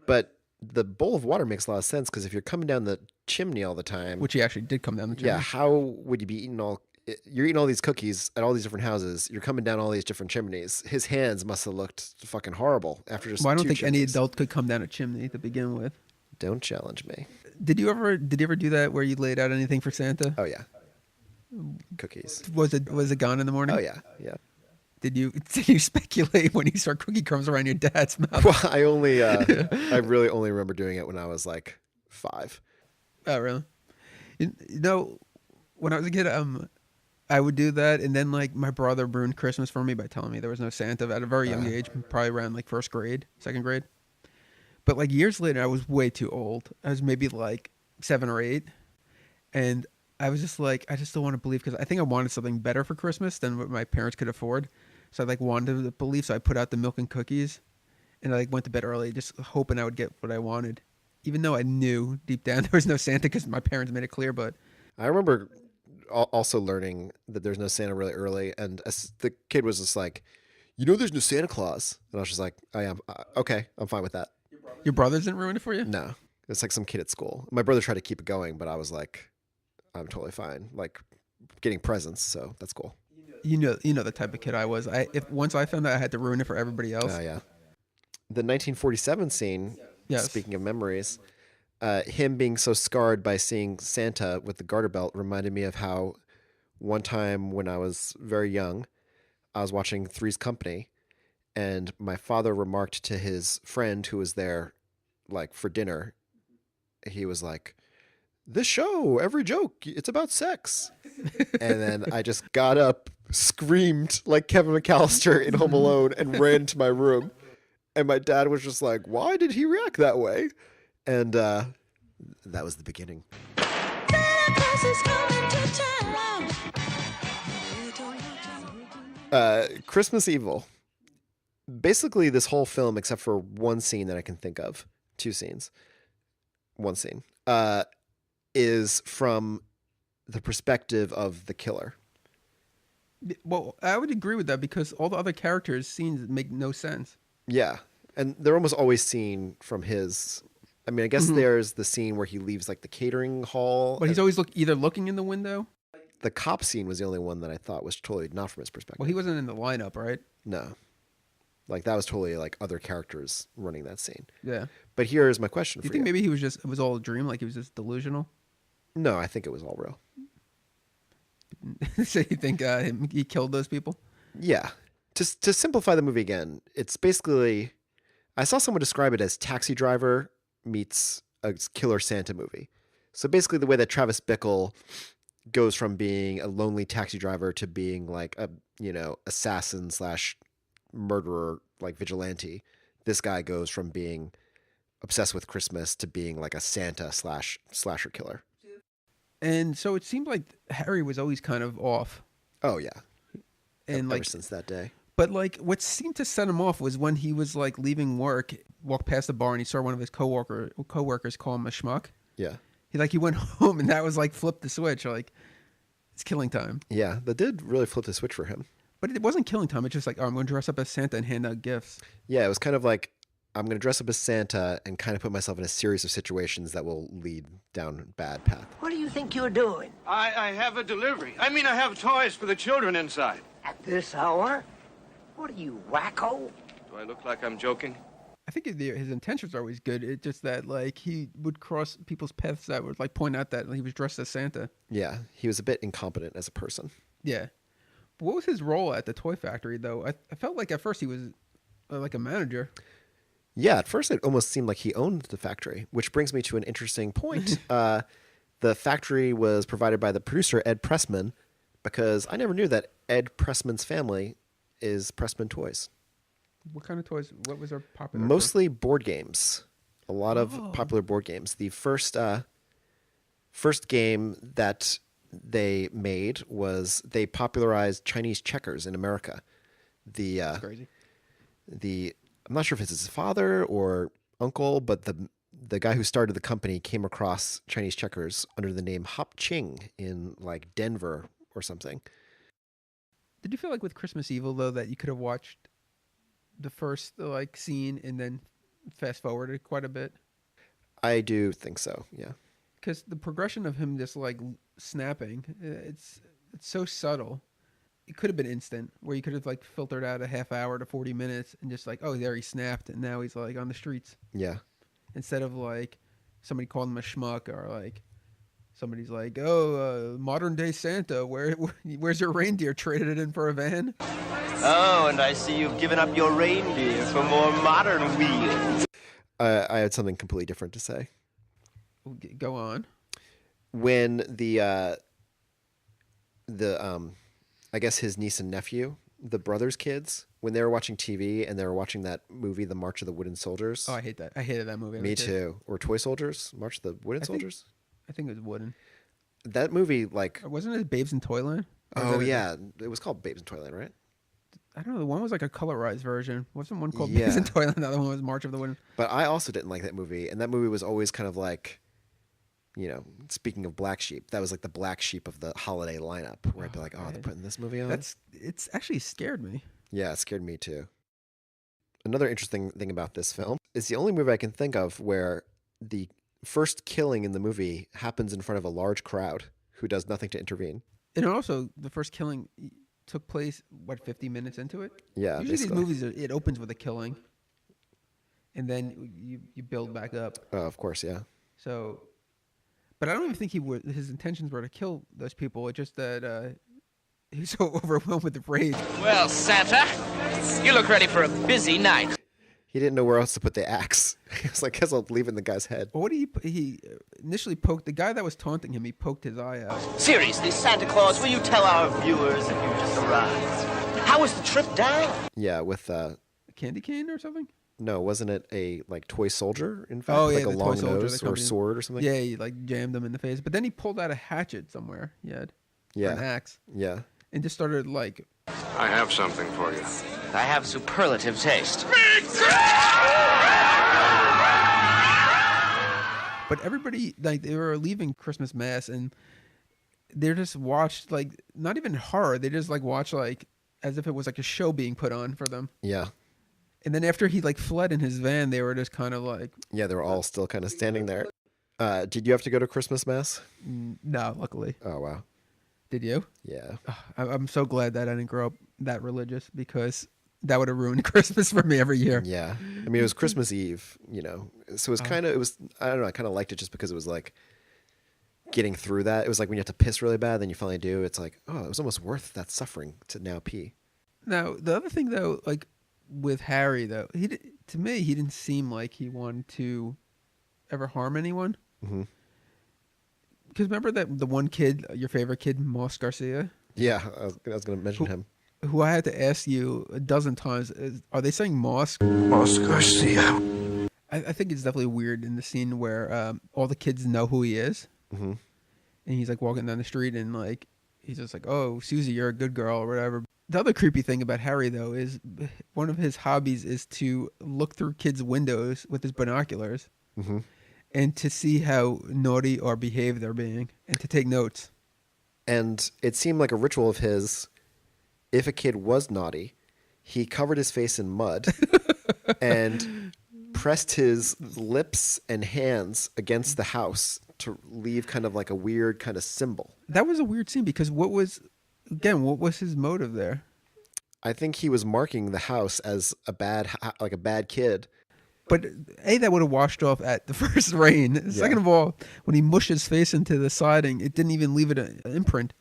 but the bowl of water makes a lot of sense because if you're coming down the chimney all the time, Which he actually did come down the chimney. yeah, how would you be eating all? You're eating all these cookies at all these different houses. You're coming down all these different chimneys. His hands must have looked fucking horrible after just. Well, I don't two think any chimneys. adult could come down a chimney to begin with. Don't challenge me. Did you ever do that where you laid out anything for Santa? Oh yeah, cookies. Was it gone in the morning? Oh yeah, yeah. Did you speculate when you saw cookie crumbs around your dad's mouth? Well, I really only remember doing it when I was like 5. Oh really? You know, when I was a kid, I would do that, and then like my brother ruined Christmas for me by telling me there was no Santa at a very young age, probably around like first grade, second grade. But like years later, I was way too old. I was maybe like 7 or 8, and I was just like, I just don't want to believe, because I think I wanted something better for Christmas than what my parents could afford. So I like wanted to believe, so I put out the milk and cookies, and I like went to bed early, just hoping I would get what I wanted, even though I knew deep down there was no Santa because my parents made it clear. But I remember also learning that there's no Santa really early, and the kid was just like, there's no Santa Claus, and I was just like, I am okay, I'm fine with that. Your brothers didn't ruin it for you? No, it's like some kid at school. My brother tried to keep it going, but I was like, I'm totally fine, like getting presents, so that's cool. You know the type of kid I was. Once I found out I had to ruin it for everybody else. Oh yeah. The 1947 scene. Yes. Speaking of memories, him being so scarred by seeing Santa with the garter belt reminded me of how one time when I was very young, I was watching Three's Company, and my father remarked to his friend who was there, like for dinner, he was like, "This show, every joke, it's about sex." And then I just got up, screamed like Kevin McAllister in Home Alone, and ran to my room. And my dad was just like, "Why did he react that way?" And that was the beginning. Christmas Evil. Basically, this whole film, except for one scene that I can think of, 2 scenes, one scene, is from the perspective of the killer. Well, I would agree with that because all the other characters' scenes make no sense. Yeah, and they're almost always seen from his. I mean, I guess there's the scene where he leaves like the catering hall, but he's always either looking in the window. The cop scene was the only one that I thought was totally not from his perspective. Well, he wasn't in the lineup, right? No, like that was totally like other characters running that scene. Yeah. But here is my question Do you for think you. maybe it was all a dream, like he was just delusional? No, I think it was all real. So you think he killed those people? Yeah. To simplify the movie again, it's basically, I saw someone describe it as Taxi Driver meets a Killer Santa movie. So basically the way that Travis Bickle goes from being a lonely taxi driver to being like a, assassin / murderer, like vigilante. This guy goes from being obsessed with Christmas to being like a Santa / slasher killer. And so it seemed like Harry was always kind of off. Oh yeah. And ever since that day. But like what seemed to set him off was when he was like leaving work, walked past the bar, and he saw one of his coworkers call him a schmuck. Yeah. He went home, and that was like flipped the switch. Like, it's killing time. Yeah, that did really flip the switch for him. But it wasn't killing time. It's just like, I'm going to dress up as Santa and hand out gifts. Yeah, it was kind of like, I'm going to dress up as Santa and kind of put myself in a series of situations that will lead down a bad path. What do you think you're doing? I have a delivery. I have toys for the children inside. At this hour? What are you, wacko? Do I look like I'm joking? I think his intentions are always good. It's just that like he would cross people's paths that would like point out that he was dressed as Santa. Yeah, he was a bit incompetent as a person. Yeah. But what was his role at the toy factory though? I felt like at first he was like a manager. Yeah, at first it almost seemed like he owned the factory, which brings me to an interesting point. The factory was provided by the producer, Ed Pressman, because I never knew that Ed Pressman's family is Pressman Toys. What kind of toys? What was our popular? Mostly board games. A lot of popular board games. The first game that they made was they popularized Chinese checkers in America. That's crazy. I'm not sure if it's his father or uncle, but the guy who started the company came across Chinese checkers under the name Hop Ching in like Denver or something. Did you feel like with Christmas Evil though that you could have watched the first like scene and then fast forwarded quite a bit? I do think so. Yeah. Because the progression of him just like snapping, it's so subtle. It could have been instant, where you could have like filtered out a half hour to 40 minutes and just like, oh, there he snapped, and now he's like on the streets. Yeah. Instead of like somebody calling him a schmuck, or like somebody's like, oh, modern day Santa, where's your reindeer? Traded it in for a van. Oh, and I see you've given up your reindeer for more modern wheels. I had something completely different to say. Go on. When I guess his niece and nephew, the brothers' kids, when they were watching TV and they were watching that movie, The March of the Wooden Soldiers. Oh, I hate that. I hated that movie. Me too. Or Toy Soldiers, March of the Wooden Soldiers. I think it was Wooden. That movie, like, wasn't it Babes in Toyland? Oh yeah, it was called Babes in Toyland, right? I don't know. The one was like a colorized version. Wasn't one called Yeah. Babes in Toyland? The other one was March of the Wooden. But I also didn't like that movie, and that movie was always kind of like, you know, speaking of black sheep, that was like the black sheep of the holiday lineup, where I'd be like, oh, they're putting this movie on? It's actually scared me. Yeah, it scared me too. Another interesting thing about this film is the only movie I can think of where the first killing in the movie happens in front of a large crowd who does nothing to intervene. And also, the first killing took place, 50 minutes into it? Yeah, Usually these movies, it opens with a killing, and then you build back up. Oh, of course, yeah. So, but I don't even think his intentions were to kill those people. It's just that he was so overwhelmed with the rage. Well, Santa, you look ready for a busy night. He didn't know where else to put the axe. He was like, guess I'll leave it in the guy's head. Well, what did he initially poked the guy that was taunting him? He poked his eye out. Seriously, Santa Claus, will you tell our viewers if you just arrived? How was the trip down? Yeah, with A candy cane or something? no, wasn't it a like toy soldier? In fact, Oh like yeah, a the long toy soldier, nose or sword or something. Yeah, he like jammed him in the face, but then he pulled out a hatchet somewhere. He had Yeah. an axe. Yeah. And just started like. I have something for you. I have superlative taste. But everybody, like, they were leaving Christmas Mass, and they just watched, like, not even horror. They just, like, watched, like, as if it was, like, a show being put on for them. Yeah. And then after he, like, fled in his van, they were just kind of, like... Yeah, they were all still kind of standing there. Did you have to go to Christmas Mass? No, luckily. Oh, wow. Did you? Yeah. I'm so glad that I didn't grow up that religious, because that would have ruined Christmas for me every year. Yeah. I mean, it was Christmas Eve, you know. So it was I don't know, I kind of liked it just because it was like getting through that. It was like when you have to piss really bad, then you finally do. It's like, oh, it was almost worth that suffering to now pee. Now, the other thing, though, like with Harry, though, to me, he didn't seem like he wanted to ever harm anyone. Mm-hmm. Because remember that the one kid, your favorite kid, Moss Garcia? Yeah, I was going to mention him. Who I had to ask you a dozen times, are they saying Moss? Moss Garcia. I think it's definitely weird in the scene where all the kids know who he is. Mm-hmm. And he's like walking down the street and like he's just like, oh, Susie, you're a good girl or whatever. The other creepy thing about Harry, though, is one of his hobbies is to look through kids' windows with his binoculars. Mm-hmm. And to see how naughty or behaved they're being, and to take notes. And it seemed like a ritual of his. If a kid was naughty, he covered his face in mud and pressed his lips and hands against the house to leave kind of like a weird kind of symbol. That was a weird scene because what was his motive there? I think he was marking the house as a bad kid. But that would have washed off at the first rain. Second of all, when he mushed his face into the siding, it didn't even leave it an imprint.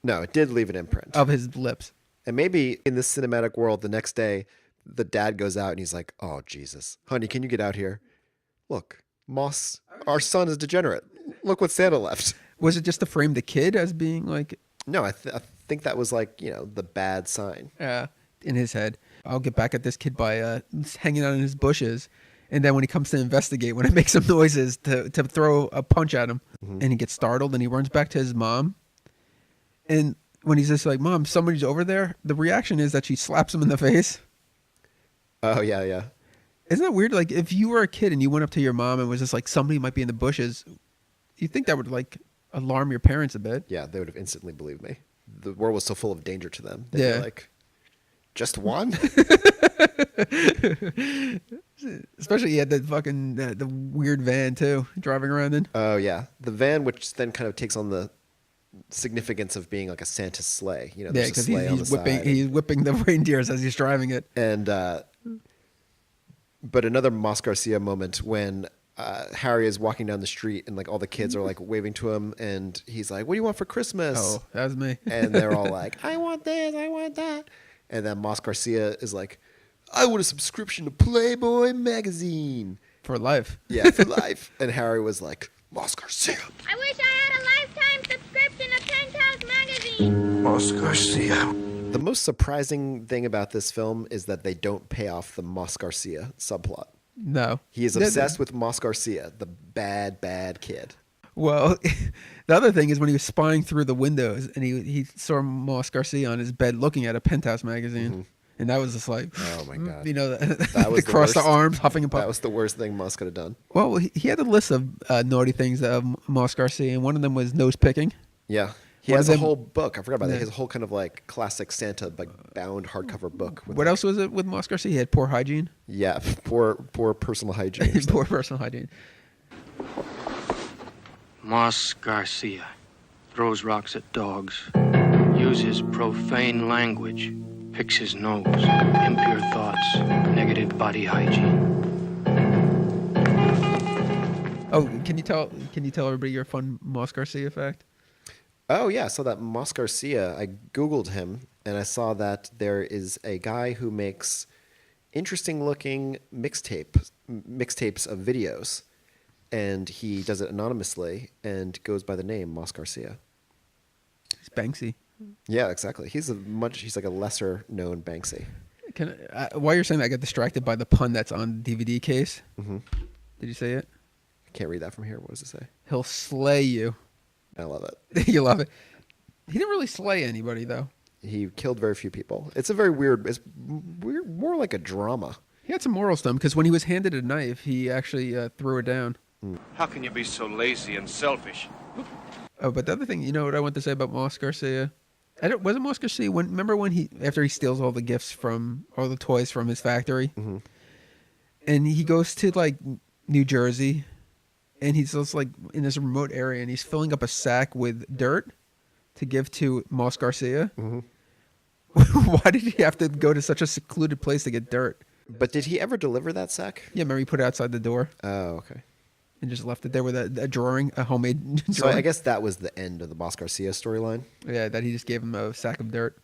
No, it did leave an imprint of his lips. And maybe in this cinematic world, the next day, the dad goes out and he's like, "Oh Jesus, honey, can you get out here? Look, Moss, our son is degenerate. Look what Santa left." Was it just to frame the kid as being like? No, I think that was like, the bad sign. Yeah, in his head. I'll get back at this kid by hanging out in his bushes. And then when he comes to investigate, when it makes some noises to throw a punch at him, and he gets startled and he runs back to his mom. And when he's just like, "Mom, somebody's over there," the reaction is that she slaps him in the face. Oh, yeah, yeah. Isn't that weird? Like, if you were a kid and you went up to your mom and was just like, somebody might be in the bushes, you think that would like alarm your parents a bit. Yeah, they would have instantly believed me. The world was so full of danger to them. They'd be like, just one? Especially he had the fucking the weird van too, driving around in. Oh yeah, the van, which then kind of takes on the significance of being like a Santa's sleigh. There's a sleigh on the side. He's whipping the reindeers as he's driving it. And but another Moss Garcia moment when Harry is walking down the street and like all the kids are like waving to him, and he's like, "What do you want for Christmas?" Oh, that was me. And they're all like, "I want this, I want that." And then Moss Garcia is like, "I want a subscription to Playboy magazine for life." Yeah, for life. And Harry was like, "Moss Garcia. I wish I had a lifetime subscription to Penthouse magazine." Moss Garcia. The most surprising thing about this film is that they don't pay off the Moss Garcia subplot. No. He is obsessed with Moss Garcia, the bad, bad kid. Well, the other thing is when he was spying through the windows and he saw Moss Garcia on his bed looking at a Penthouse magazine. And that was just like, oh my God. That was across the arms, huffing and puffing. That was the worst thing Moss could have done. Well, he had a list of naughty things of Moss Garcia, and one of them was nose picking. Yeah. He has a whole book. I forgot about that. His whole kind of like classic Santa like bound hardcover book. What else was it with Moss Garcia? He had poor hygiene. Yeah, poor personal hygiene. Poor personal hygiene. Moss Garcia throws rocks at dogs, uses profane language, picks his nose, impure thoughts, negative body hygiene. Oh, can you tell everybody your fun Moss Garcia fact? Oh yeah, so that Moss Garcia, I Googled him and I saw that there is a guy who makes interesting looking mixtapes of videos, and he does it anonymously and goes by the name Moss Garcia. He's Banksy. Yeah, exactly. He's like a lesser known Banksy. While you're saying that, I got distracted by the pun that's on the DVD case. Mm-hmm. Did you say it? I can't read that from here. What does it say? He'll slay you. I love it. You love it. He didn't really slay anybody, though. He killed very few people. It's more like a drama. He had some morals to him, because when he was handed a knife, he actually threw it down. How can you be so lazy and selfish? Oh, but the other thing, you know what I want to say about Moss Garcia? Wasn't Moss Garcia, remember when after he steals all the gifts all the toys from his factory? Mm-hmm. And he goes to, like, New Jersey, and he's just like in this remote area, and he's filling up a sack with dirt to give to Moss Garcia. Mm-hmm. Why did he have to go to such a secluded place to get dirt? But did he ever deliver that sack? Yeah, remember he put it outside the door. Oh, okay. And just left it there with a drawing, a homemade drawing. So I guess that was the end of the Moss Garcia storyline. Yeah, that he just gave him a sack of dirt.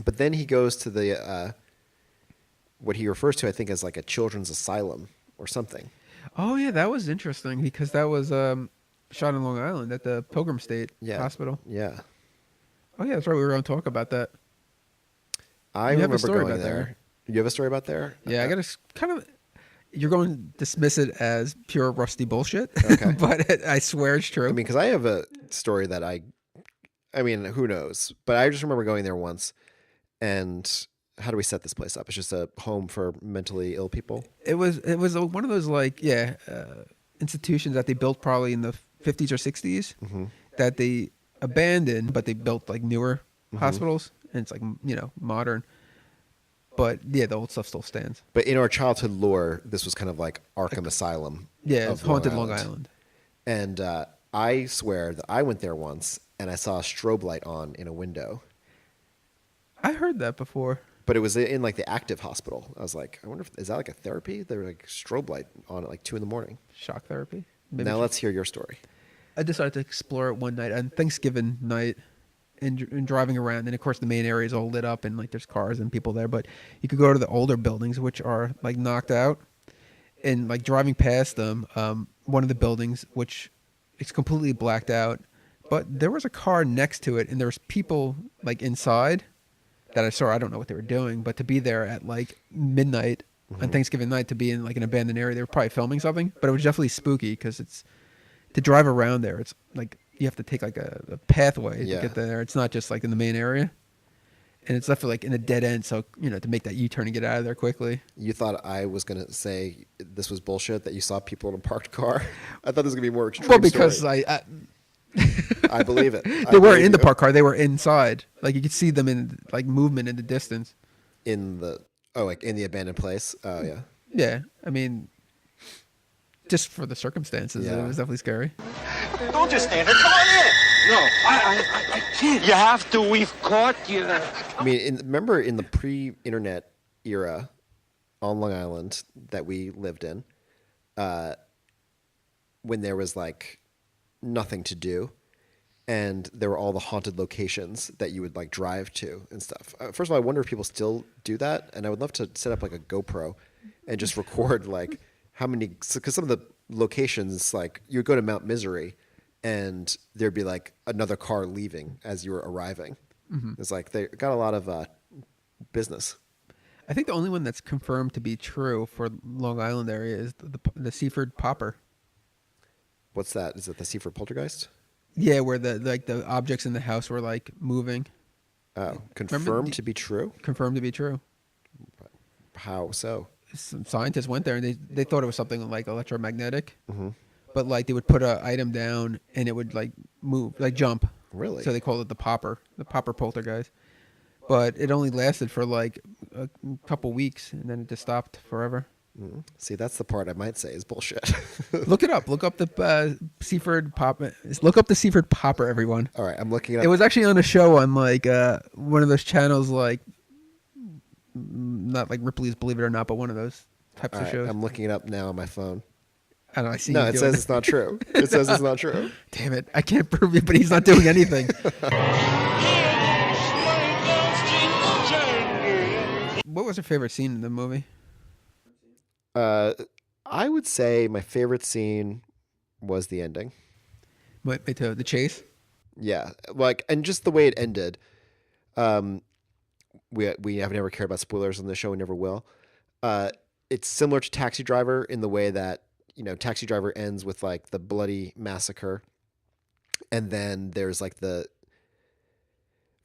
But then he goes to the what he refers to, I think, as like a children's asylum or something. Oh yeah, that was interesting because that was shot in Long Island at the Pilgrim State Hospital. Yeah. Oh yeah, that's right. We were going to talk about that. I remember going there. You have a story about there? Yeah, I got to kind of. You're going to dismiss it as pure rusty bullshit, okay. But I swear it's true. I mean, because I have a story that I mean, who knows? But I just remember going there once, and how do we set this place up? It's just a home for mentally ill people. It was one of those like institutions that they built probably in the 50s or 60s mm-hmm. that they abandoned, but they built like newer hospitals, and it's like modern. But yeah, the old stuff still stands. But in our childhood lore, this was kind of like Arkham Asylum. Yeah, it's haunted Long Island. And I swear that I went there once and I saw a strobe light on in a window. I heard that before. but it was in like the active hospital. I was like, I wonder if is that like a therapy? They were like strobe light on at like 2 a.m. Shock therapy. Now let's hear your story. I decided to explore it one night on Thanksgiving night, and driving around. And of course, the main area is all lit up, and like there's cars and people there. But you could go to the older buildings, which are like knocked out, and like driving past them, one of the buildings, which is completely blacked out, but there was a car next to it, and there was people like inside that I saw. I don't know what they were doing, but to be there at like midnight on Thanksgiving night, to be in like an abandoned area, they were probably filming something. But it was definitely spooky because it's to drive around there. It's like you have to take like a pathway to get there. It's not just like in the main area, and it's definitely like in a dead end. So to make that U-turn and get out of there quickly. You thought I was gonna say this was bullshit that you saw people in a parked car? I thought this was gonna be more extreme. Well, because story. I believe it. They weren't in the parked car. They were inside. Like you could see them in like movement in the distance. In the like in the abandoned place. Oh yeah. Yeah, I mean, just for the circumstances, it was definitely scary. Don't just stand there. Come on in. No, I can't. You have to. We've caught you. I mean, remember in the pre-internet era on Long Island that we lived in, when there was like nothing to do, and there were all the haunted locations that you would like drive to and stuff. First of all, I wonder if people still do that, and I would love to set up like a GoPro and just record like how many, because some of the locations, like you would go to Mount Misery and there'd be like another car leaving as you were arriving. It's like they got a lot of business. I think the only one that's confirmed to be true for Long Island area is the Seaford Popper. What's that? Is it the Seaford Poltergeist? Yeah, where the objects in the house were like moving. Oh, confirmed to be true? Confirmed to be true. How so? Some scientists went there and they thought it was something like electromagnetic. But like they would put an item down and it would like move, like jump. Really? So they called it the Popper Poltergeist. But it only lasted for like a couple weeks and then it just stopped forever. See, that's the part I might say is bullshit. Look it up. Look up the Seaford Popper. Look up the Seaford Popper, everyone. All right, I'm looking it up. It was actually on a show on like one of those channels, like not like Ripley's Believe It or Not, but one of those types of shows. I'm looking it up now on my phone. I don't know. I see. No, it says it's not true. It says it's not true. Damn it! I can't prove it, but he's not doing anything. What was your favorite scene in the movie? I would say my favorite scene was the ending. Wait, the chase? Yeah, like, and just the way it ended. We have never cared about spoilers on the show. We never will. It's similar to Taxi Driver in the way that Taxi Driver ends with like the bloody massacre, and then there's like the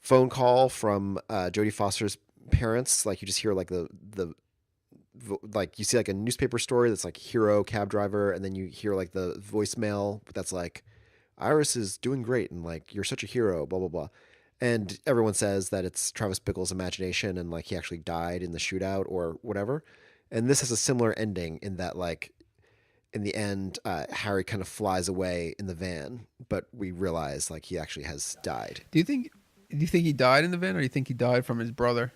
phone call from Jodie Foster's parents. Like you just hear like the like you see like a newspaper story that's like hero cab driver, and then you hear like the voicemail that's like Iris is doing great and like you're such a hero, blah blah blah. And everyone says that it's Travis Bickle's imagination and like he actually died in the shootout or whatever. And this has a similar ending in that like in the end Harry kind of flies away in the van, but we realize like he actually has died. Do you think he died in the van, or do you think he died from his brother?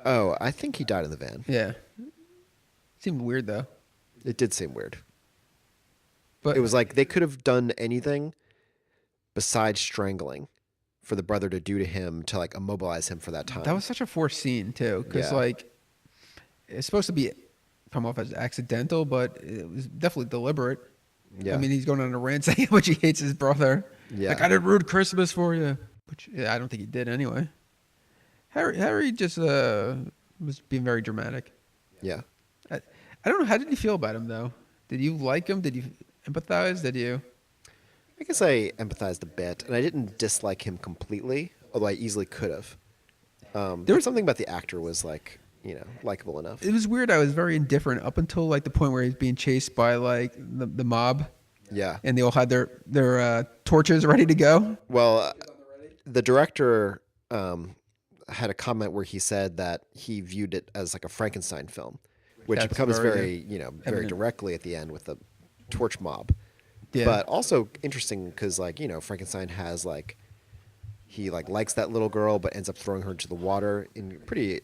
Oh, I think he died in the van. Yeah. Seemed weird, though. It did seem weird. But it was like they could have done anything besides strangling for the brother to do to him to like immobilize him for that time. That was such a forced scene, too, because like it's supposed to come off as accidental, but it was definitely deliberate. Yeah. I mean, he's going on a rant saying how much he hates his brother. Yeah. Like, I didn't ruin Christmas for you. Which I don't think he did anyway. Harry just was being very dramatic. Yeah. I don't know. How did you feel about him, though? Did you like him? Did you empathize? Did you? I guess I empathized a bit, and I didn't dislike him completely, although I easily could have. There was something about the actor was like, likable enough. It was weird. I was very indifferent up until like the point where he's being chased by like the mob. Yeah. And they all had their torches ready to go. Well, the director had a comment where he said that he viewed it as like a Frankenstein film, which That's becomes very evident. directly at the end with the torch mob. Yeah. But also interesting because like, Frankenstein has like he like likes that little girl, but ends up throwing her into the water. In pretty,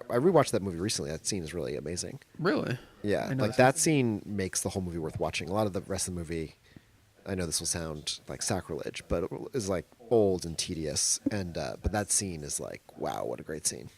I rewatched that movie recently. That scene is really amazing. Really? Yeah, like that scene makes the whole movie worth watching. A lot of the rest of the movie, I know this will sound like sacrilege, but it is like old and tedious. And but that scene is like, wow, what a great scene.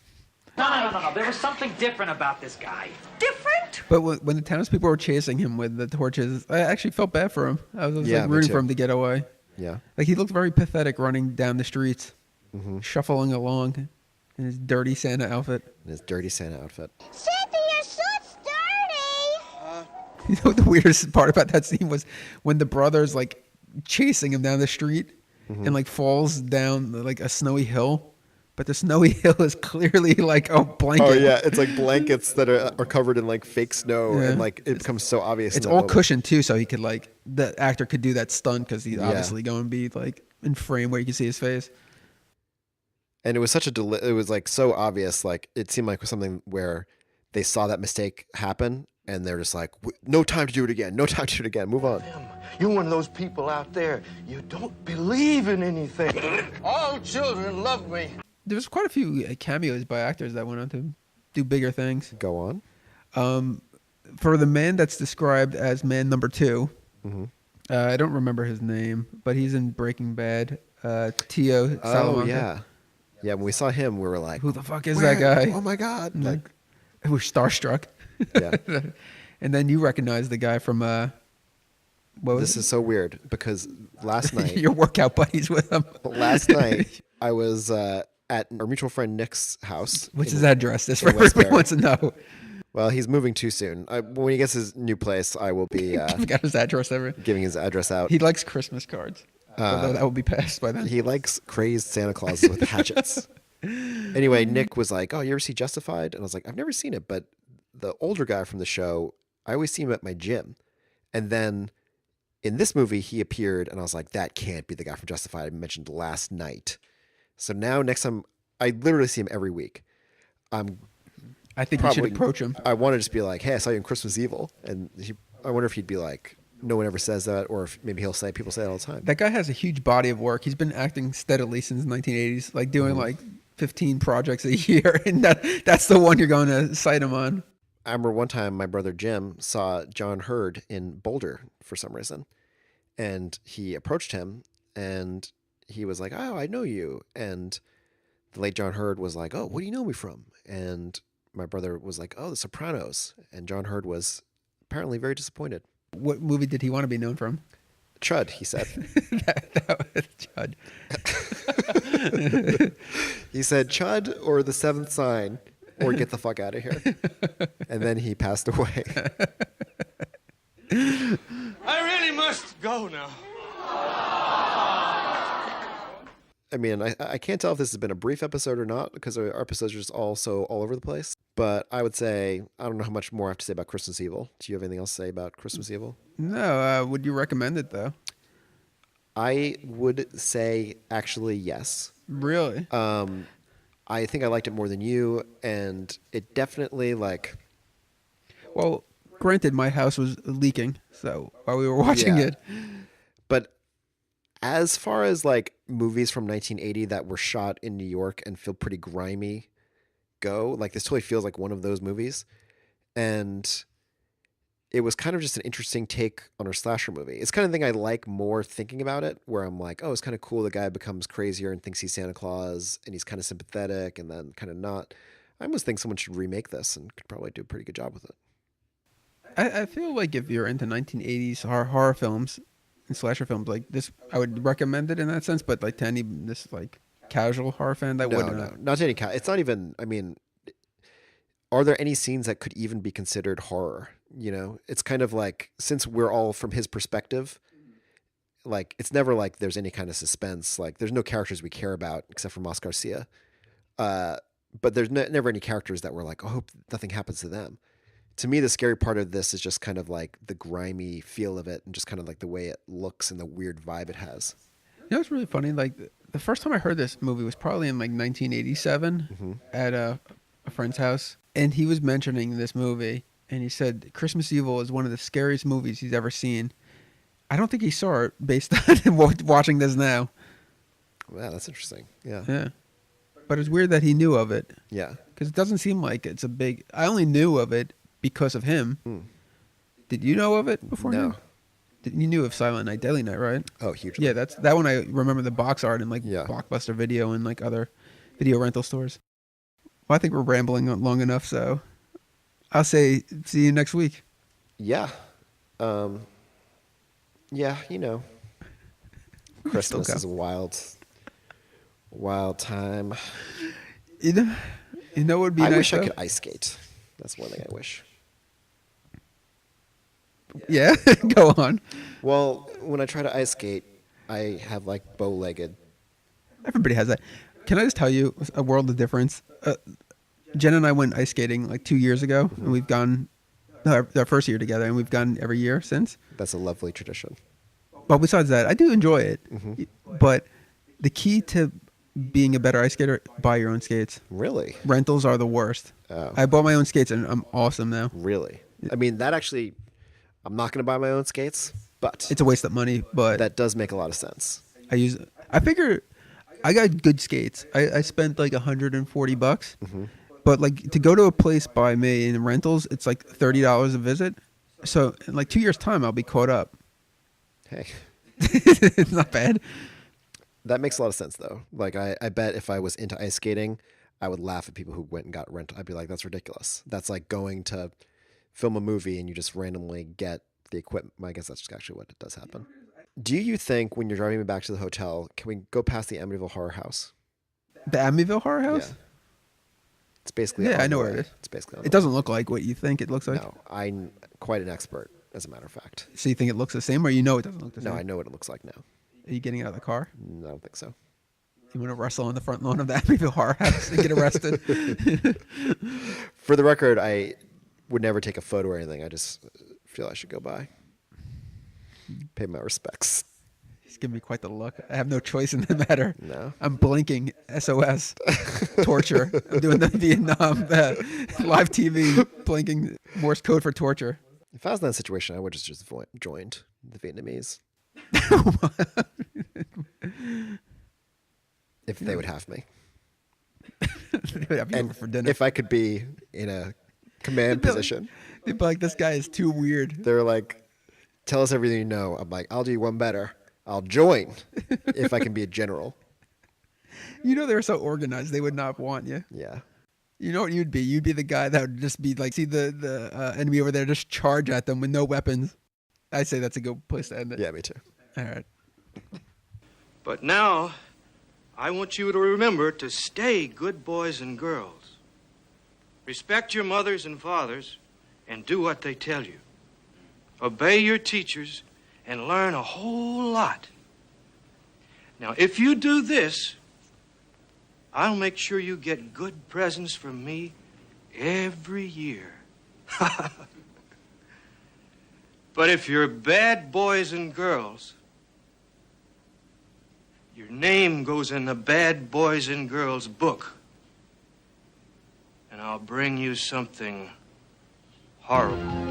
No. There was something different about this guy. Different? But when the townspeople were chasing him with the torches, I actually felt bad for him. I was Yeah, like me rooting too. for him to get away. Yeah. Like he looked very pathetic running down the streets, Mm-hmm. shuffling along in his dirty Santa outfit. In his dirty Santa outfit. Santa, your suit's dirty. You know what the weirdest part about that scene was when the brother's like chasing him down the street and like falls down like a snowy hill, but the snowy hill is clearly like a blanket. Oh yeah, it's like blankets that are covered in like fake snow, Yeah. and like it becomes so obvious. It's in that all moment. cushioned too, so he could like the actor could do that stunt because he's obviously going to be like in frame where you can see his face. And it was such a it was like so obvious. Like it seemed like something where they saw that mistake happen, and they're just like, no time to do it again. No time to do it again. Move on. You're one of those people out there. You don't believe in anything. All children love me. There's quite a few cameos by actors that went on to do bigger things. Go on. For the man that's described as man number 2, Mm-hmm. I don't remember his name, but he's in Breaking Bad. Tio Oh Salamanca. yeah, yeah. When we saw him, we were like, Who the fuck is "Where? that guy? Oh my god!" Mhm. Like, We're starstruck. yeah. And then you recognize the guy from what was This is so weird because last night, your workout buddies with him. last night I was at our mutual friend Nick's house. What's in- his address? This in everybody Westbury. wants to know. Well, he's moving too soon. When he gets his new place, I will be We got his address ever. giving his address out. He likes Christmas cards. Although that will be passed by then. He likes crazed Santa Clauses with hatchets. Anyway, Nick was like, "Oh, you ever see Justified?" And I was like, "I've never seen it, but the older guy from the show, I always see him at my gym." And then in this movie, he appeared, and I was like, "That can't be the guy from Justified I mentioned last night." So now, next time, I literally see him every week. I think you should approach him. I want to just be like, "Hey, I saw you in Christmas Evil," and I wonder if he'd be like, "No one ever says that," or if maybe he'll say, "People say that all the time." That guy has a huge body of work. He's been acting steadily since the 1980s, like doing like 15 projects a year, and that's the one you're going to cite him on. I remember one time my brother Jim saw John Hurd in Boulder for some reason, and he approached him, and he was like, "Oh, I know you." And the late John Hurd was like, "Oh, what do you know me from?" And my brother was like, "Oh, The Sopranos." And John Hurd was apparently very disappointed. What movie did he want to be known from? Chud, he said. that was Chud. He said, "Chud or The Seventh Sign, or get the fuck out of here." And then he passed away. I really must go now. I mean, I can't tell if this has been a brief episode or not because our episodes are just all over the place. But I would say, I don't know how much more I have to say about Christmas Evil. Do you have anything else to say about Christmas Evil? No, would you recommend it though? I would say actually yes. Really? I think I liked it more than you, and it definitely like. Well, granted, my house was leaking, so while we were watching Yeah. it. But as far as like movies from 1980 that were shot in New York and feel pretty grimy go, like this totally feels like one of those movies. And it was kind of just an interesting take on a slasher movie. It's kind of thing I like more thinking about it, where I'm like, oh, it's kind of cool. The guy becomes crazier and thinks he's Santa Claus, and he's kind of sympathetic and then kind of not. I almost think someone should remake this and could probably do a pretty good job with it. I feel like if you're into 1980s horror films and slasher films like this, I would recommend it in that sense. But like to any this like casual horror fan, that wouldn't. No, not to any kind. It's not even. I mean, are there any scenes that could even be considered horror? You know, it's kind of like, since we're all from his perspective, like it's never like there's any kind of suspense. Like there's no characters we care about except for Mas Garcia. But there's never any characters that we're like, oh, I hope nothing happens to them. To me, the scary part of this is just kind of like the grimy feel of it and just kind of like the way it looks and the weird vibe it has. You know, it's really funny. Like the first time I heard this movie was probably in like 1987 at a friend's house, and he was mentioning this movie, and he said Christmas Evil is one of the scariest movies he's ever seen. I don't think he saw it based on watching this now. Wow, that's interesting. Yeah. Yeah. But it's weird that he knew of it. Yeah. Because it doesn't seem like it's a big... I only knew of it because of him. Did you know of it before No. him? You knew of Silent Night, Deadly Night, right? Oh, hugely. Yeah, that one I remember the box art in like Blockbuster Video and like other video rental stores. Well, I think we're rambling long enough, so I'll say see you next week. Yeah. Yeah, you know. Christmas is a wild time. You know what would be I nice, wish I though? could ice skate. That's one thing I wish. Yeah, go on. Well, when I try to ice skate, I have like bow-legged. Everybody has that. Can I just tell you a world of difference? Jen and I went ice skating like 2 years ago, and we've gone our first year together, and we've gone every year since. That's a lovely tradition. But besides that, I do enjoy it. But the key to being a better ice skater, buy your own skates. Really? Rentals are the worst. Oh. I bought my own skates, and I'm awesome now. Really? I mean, that actually, I'm not going to buy my own skates, but it's a waste of money. But that does make a lot of sense. I figure I got good skates. I spent like $140. But like to go to a place by me in rentals, it's like $30 a visit. So in like 2 years' time, I'll be caught up. Hey. It's not bad. That makes a lot of sense, though. Like, I bet if I was into ice skating, I would laugh at people who went and got rental. I'd be like, that's ridiculous. That's like going to film a movie and you just randomly get the equipment. I guess that's actually what does happen. Do you think when you're driving me back to the hotel, can we go past the Amityville Horror House? The Amityville Horror House? Yeah. It's basically I know where it is. It's basically it doesn't look like what you think it looks like. No, I'm quite an expert, as a matter of fact. So you think it looks the same, or you know it doesn't look the same? No, I know what it looks like now. Are you getting out of the car? No, I don't think so. You want to wrestle on the front lawn of the Amityville Horror House and get arrested? For the record, I would never take a photo or anything. I just feel I should go by. Pay my respects. He's giving me quite the look. I have no choice in the matter. No. I'm blinking SOS. Torture. I'm doing the Vietnam live TV blinking Morse code for torture. If I was in that situation, I would just joined the Vietnamese. If they would have me. They would have you over for dinner. If I could be in a command position. They'd be like, this guy is too weird. They're like, tell us everything you know. I'm like, I'll do one better. I'll join if I can be a general. You know they're so organized, they would not want you. Yeah. You know what you'd be? You'd be the guy that would just be like, see the enemy over there, just charge at them with no weapons. I'd say that's a good place to end it. Yeah, me too. All right. But now, I want you to remember to stay good boys and girls. Respect your mothers and fathers and do what they tell you. Obey your teachers and learn a whole lot. Now, if you do this, I'll make sure you get good presents from me every year. But if you're bad boys and girls, your name goes in the bad boys and girls book. And I'll bring you something horrible.